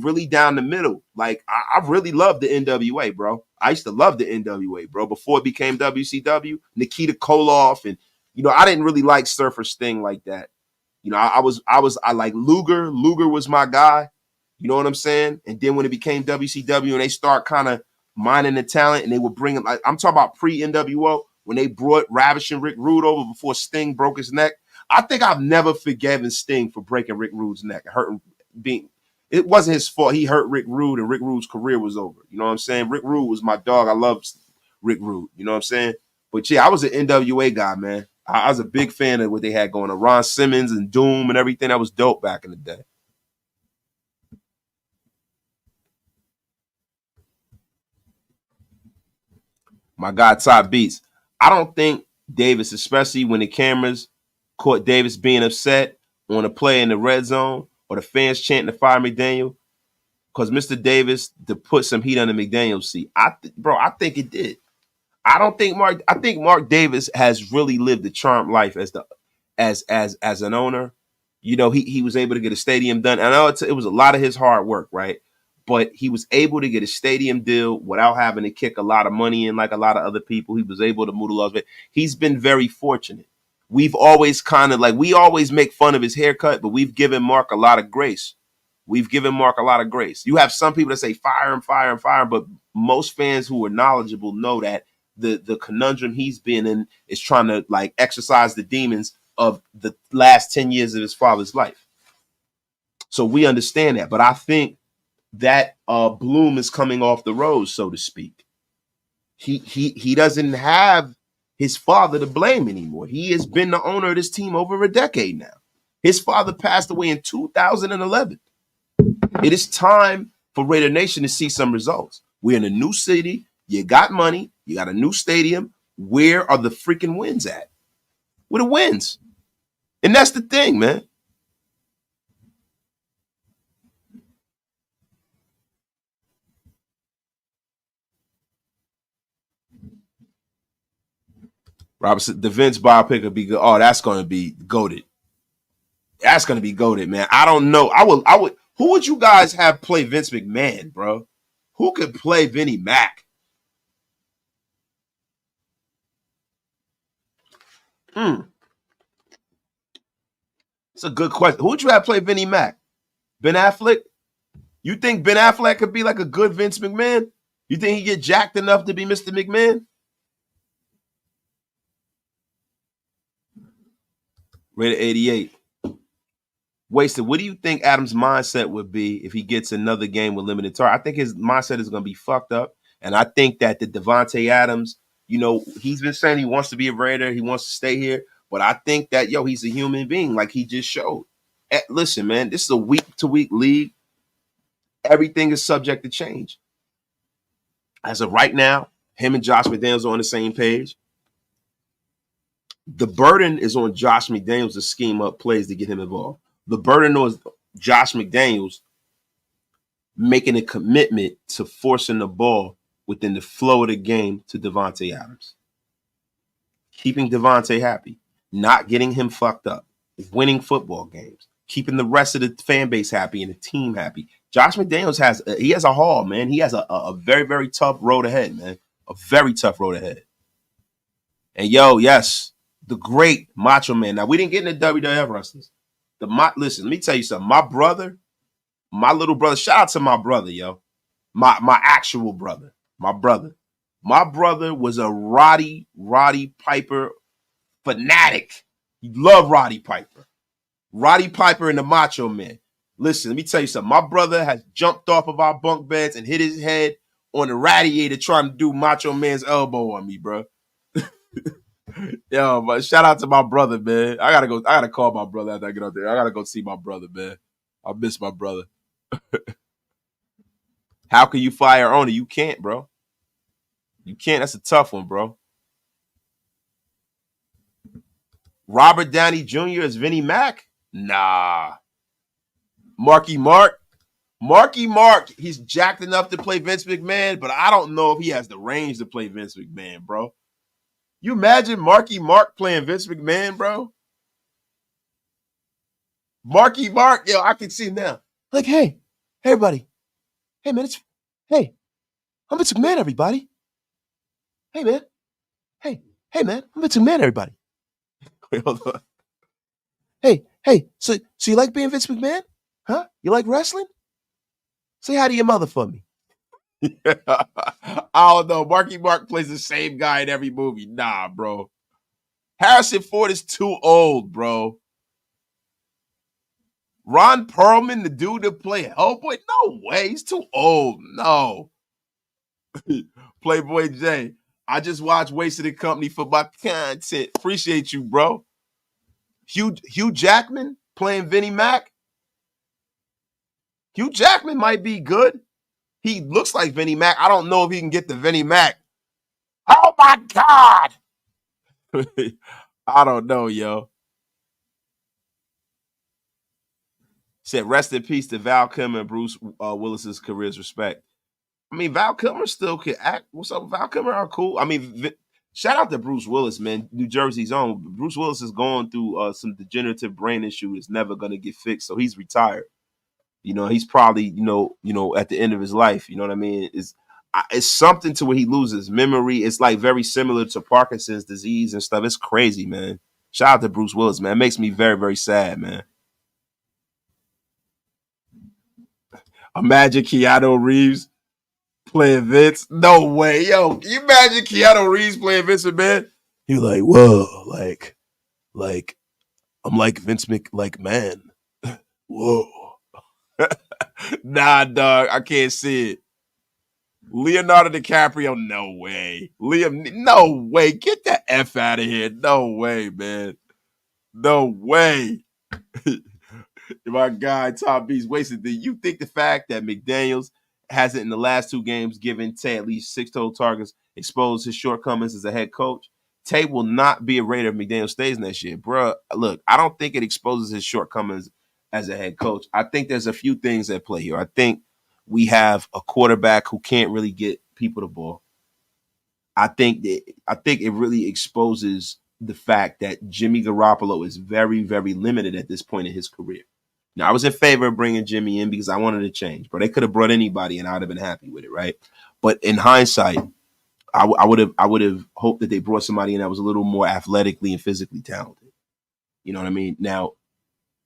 really down the middle. Like, I really loved the NWA, bro. I used to love the NWA, bro, before it became WCW. Nikita Koloff, and, you know, I didn't really like Surfer Sting like that. You know, I like Luger. Luger was my guy. You know what I'm saying? And then when it became WCW and they start kind of mining the talent and they were bringing, like, I'm talking about pre-NWO, when they brought Ravishing Rick Rude over before Sting broke his neck. I think I've never forgiven Sting for breaking Rick Rude's neck. It wasn't his fault. He hurt Rick Rude and Rick Rude's career was over. You know what I'm saying? Rick Rude was my dog. I love Rick Rude. You know what I'm saying? But yeah, I was an NWA guy, man. I was a big fan of what they had going on. Ron Simmons and Doom and everything. That was dope back in the day. My guy, Todd Beats. I don't think Davis, especially when the cameras caught Davis being upset on a play in the red zone or the fans chanting to fire McDaniel, because Mr. Davis to put some heat under McDaniel's seat. I think it did. I think Mark Davis has really lived the charmed life as an owner. You know, he was able to get a stadium done. I know it was a lot of his hard work, right? But he was able to get a stadium deal without having to kick a lot of money in like a lot of other people. He was able to move to Las Vegas. He's been very fortunate. We've always we always make fun of his haircut, but we've given Mark a lot of grace. You have some people that say fire him, fire him, fire him, but most fans who are knowledgeable know that the conundrum he's been in is trying to like exercise the demons of the last 10 years of his father's life. So we understand that. But I think that bloom is coming off the rose, so to speak. He doesn't have his father to blame anymore. He has been the owner of this team over a decade now. His father passed away in 2011. It is time for Raider Nation to see some results. We're in a new city. You got money. You got a new stadium. Where are the freaking wins at? Where the wins? And that's the thing, man. Robinson, the Vince biopic will be good. Oh, that's going to be goated. That's going to be goated, man. I don't know. I would. Who would you guys have play Vince McMahon, bro? Who could play Vinnie Mac? It's a good question. Who would you have play Vinnie Mac? Ben Affleck? You think Ben Affleck could be like a good Vince McMahon? You think he get jacked enough to be Mr. McMahon? Rated 88. Wasted. What do you think Adams' mindset would be if he gets another game with limited target? I think his mindset is going to be fucked up. And I think that the Devontae Adams, you know, he's been saying he wants to be a Raider. He wants to stay here. But I think that, he's a human being like he just showed. Listen, man, this is a week-to-week league. Everything is subject to change. As of right now, him and Josh McDaniels are on the same page. The burden is on Josh McDaniels to scheme up plays to get him involved. The burden on Josh McDaniels making a commitment to forcing the ball within the flow of the game to Devontae Adams. Keeping Devontae happy, not getting him fucked up, winning football games, keeping the rest of the fan base happy and the team happy. Josh McDaniels has a haul, man. He has a very, very tough road ahead, man. A very tough road ahead. And yes, the great Macho Man. Now we didn't get into WWF wrestlers. Listen, let me tell you something. My little brother. Shout out to my brother, yo. My actual brother. My brother. My brother was a Roddy Piper fanatic. He loved Roddy Piper. Roddy Piper and the Macho Man. Listen, let me tell you something. My brother has jumped off of our bunk beds and hit his head on the radiator trying to do Macho Man's elbow on me, bro. Yo, but shout out to my brother, man. I gotta call my brother after I get out there. I gotta go see my brother, man. I miss my brother. How can you fire owner? You can't, bro. You can't. That's a tough one, bro. Robert Downey Jr. as Vinnie Mac? Nah. Marky Mark? Marky Mark, he's jacked enough to play Vince McMahon, but I don't know if he has the range to play Vince McMahon, bro. You imagine Marky Mark playing Vince McMahon, bro? Marky Mark, yo, I can see him now. Like, hey, everybody. Hey, man, I'm Vince McMahon, everybody. Hey, man. Hey, man, I'm Vince McMahon, everybody. Wait, hold on. Hey, so you like being Vince McMahon? Huh? You like wrestling? Say hi to your mother for me. I don't know. Marky Mark plays the same guy in every movie. Nah, bro. Harrison Ford is too old, bro. Ron Perlman, the dude that played Hellboy? No way. He's too old. No. Playboy J. I just watched Wasted and Company for my content. Appreciate you, bro. Hugh Jackman playing Vinnie Mac? Hugh Jackman might be good. He looks like Vinnie Mac. I don't know if he can get the Vinnie Mac. Oh, my God. I don't know, yo. Said, rest in peace to Val Kilmer and Bruce Willis's careers. Respect. I mean, Val Kilmer still can act. What's up, Val Kilmer? Are cool. I mean, shout out to Bruce Willis, man. New Jersey's own. Bruce Willis is going through some degenerative brain issue. It's never going to get fixed, so he's retired. You know, he's probably, you know, at the end of his life. You know what I mean? It's something to where he loses memory. It's like very similar to Parkinson's disease and stuff. It's crazy, man. Shout out to Bruce Willis, man. It makes me very, very sad, man. Imagine Keanu Reeves playing Vince. No way. Yo, can you imagine Keanu Reeves playing Vince McMahon? You're like, whoa, like, I'm like Vince McMahon. Whoa. Nah, dog, I can't see it. Leonardo DiCaprio, no way. Liam, no way. Get the F out of here. No way, man. No way. My guy, Tom B's wasted. Do you think the fact that McDaniels hasn't in the last two games given Tay at least 6 total targets exposed his shortcomings as a head coach? Tay will not be a Raider if McDaniels stays next year. Bruh, look, I don't think it exposes his shortcomings as a head coach. I think there's a few things at play here. I think we have a quarterback who can't really get people the ball. I think it really exposes the fact that Jimmy Garoppolo is very, very limited at this point in his career. Now, I was in favor of bringing Jimmy in because I wanted to change, but they could have brought anybody and I'd have been happy with it, right? But in hindsight, I would have hoped that they brought somebody in that was a little more athletically and physically talented. You know what I mean? Now,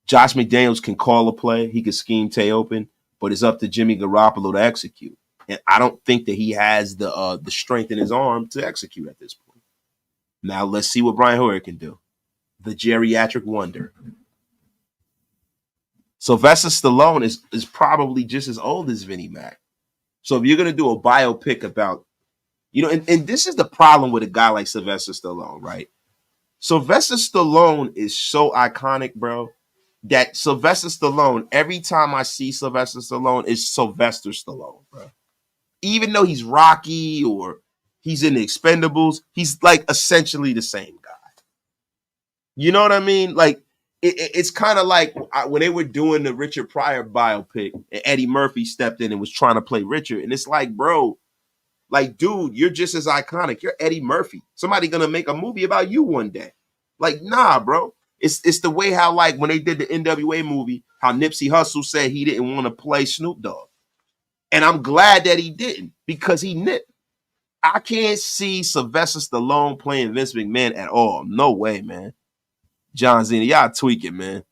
Josh McDaniels can call a play. He can scheme Tay open, but it's up to Jimmy Garoppolo to execute. And I don't think that he has the strength in his arm to execute at this point. Now, let's see what Brian Hoyer can do. The geriatric wonder. Sylvester Stallone is probably just as old as Vinnie Mac. So if you're going to do a biopic about, you know, and this is the problem with a guy like Sylvester Stallone, right? Sylvester Stallone is so iconic, bro, that Sylvester Stallone, every time I see Sylvester Stallone, it's Sylvester Stallone, bro. Even though he's Rocky or he's in the Expendables, he's like essentially the same guy. You know what I mean? Like, it's kind of like when they were doing the Richard Pryor biopic and Eddie Murphy stepped in and was trying to play Richard. And it's like, bro, like, dude, you're just as iconic. You're Eddie Murphy. Somebody going to make a movie about you one day. Like, nah, bro. It's the way how, like, when they did the NWA movie, how Nipsey Hussle said he didn't want to play Snoop Dogg. And I'm glad that he didn't because he nipped. I can't see Sylvester Stallone playing Vince McMahon at all. No way, man. John Cena, y'all tweaking, man.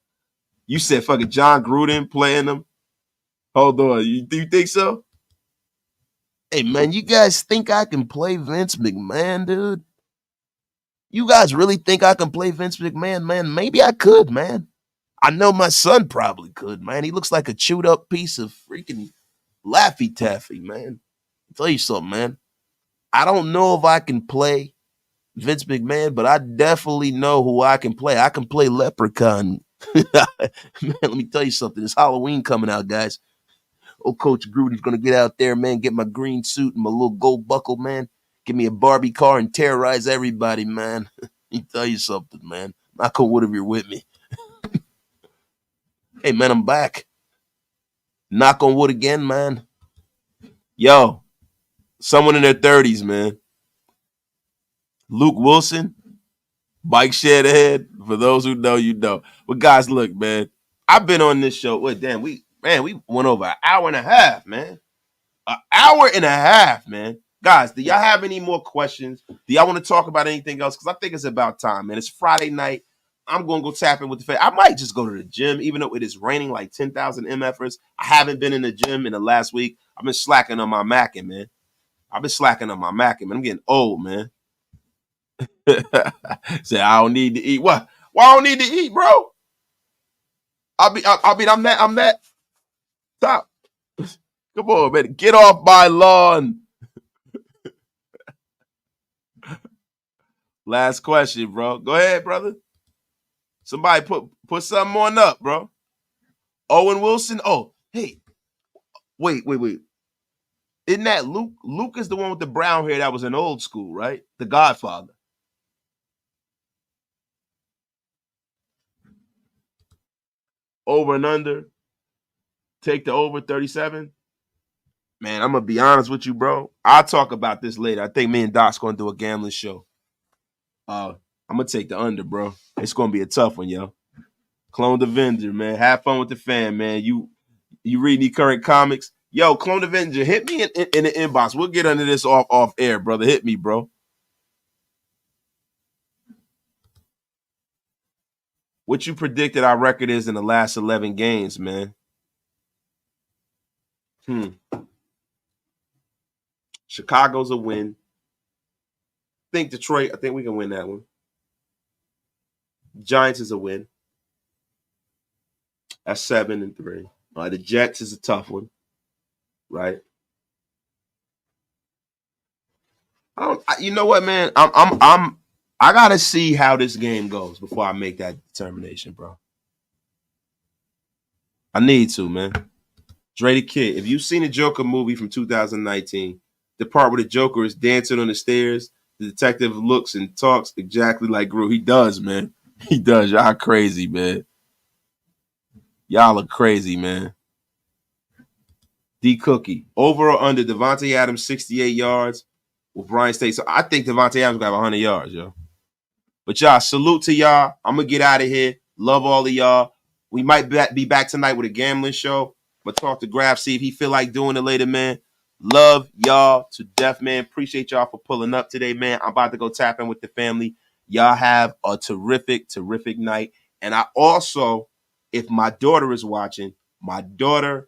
You said fucking John Gruden playing them. Hold on, you think so? Hey, man, you guys think I can play Vince McMahon, dude? You guys really think I can play Vince McMahon, man? Maybe I could, man. I know my son probably could, man. He looks like a chewed up piece of freaking Laffy Taffy, man. I'll tell you something, man. I don't know if I can play Vince McMahon, but I definitely know who I can play. I can play Leprechaun. Man, let me tell you something. It's Halloween coming out, guys. Old Coach Gruden's going to get out there, man, get my green suit and my little gold buckle, man. Give me a Barbie car and terrorize everybody, man. Let me tell you something, man. Knock on wood if you're with me. Hey, man, I'm back. Knock on wood again, man. Yo, someone in their 30s, man. Luke Wilson, bike shed ahead. For those who know, you know. But guys, look, man. I've been on this show. Wait, damn, we went over an hour and a half, man. An hour and a half, man. Guys, do y'all have any more questions? Do y'all want to talk about anything else? Because I think it's about time, man. It's Friday night. I'm going to go tap in with the fan. I might just go to the gym, even though it is raining like 10,000 MFers. I haven't been in the gym in the last week. I've been slacking on my Mackin', man. I'm getting old, man. Say I don't need to eat. What? Why I don't need to eat, bro? I'm that top. Come on, man. Get off my lawn. Last question, bro. Go ahead, brother. Somebody put something on up, bro. Owen Wilson. Oh, hey. Wait. Isn't that Luke? Luke is the one with the brown hair that was in Old School, right? The Godfather. Over and under. Take the over 37. Man, I'm going to be honest with you, bro. I'll talk about this later. I think me and Doc's going to do a gambling show. I'm going to take the under, bro. It's going to be a tough one, yo. Clone the Vendor, man. Have fun with the fan, man. You read any current comics? Yo, Clone the Vendor, hit me in the inbox. We'll get under this off air, brother. Hit me, bro. What you predicted our record is in the last 11 games, man? Chicago's a win. I think we can win that one. Giants is a win. That's 7-3. The Jets is a tough one, right? You know what, man? I gotta see how this game goes before I make that determination, bro. I need to, man. Dre the Kid. If you've seen the Joker movie from 2019, the part where the Joker is dancing on the stairs, the detective looks and talks exactly like Gru. He does, man. He does. Y'all crazy, man. Y'all are crazy, man. D Cookie. Over or under Devontae Adams 68 yards with Brian State. So I think Devontae Adams gonna have 100 yards, yo. But y'all, salute to y'all. I'm gonna get out of here. Love all of y'all. We might be back tonight with a gambling show. But talk to Graf, see if he feel like doing it later, man. Love y'all to death, man. Appreciate y'all for pulling up today, man. I'm about to go tap in with the family. Y'all have a terrific, terrific night. And I also, if my daughter is watching, my daughter's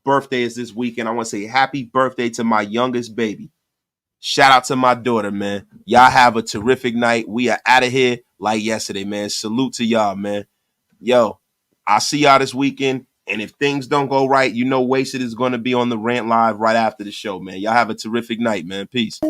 birthday is this weekend. I want to say happy birthday to my youngest baby. Shout out to my daughter, man. Y'all have a terrific night. We are out of here like yesterday, man. Salute to y'all, man. Yo, I'll see y'all this weekend. And if things don't go right, you know Wasted is going to be on the Rant Live right after the show, man. Y'all have a terrific night, man. Peace.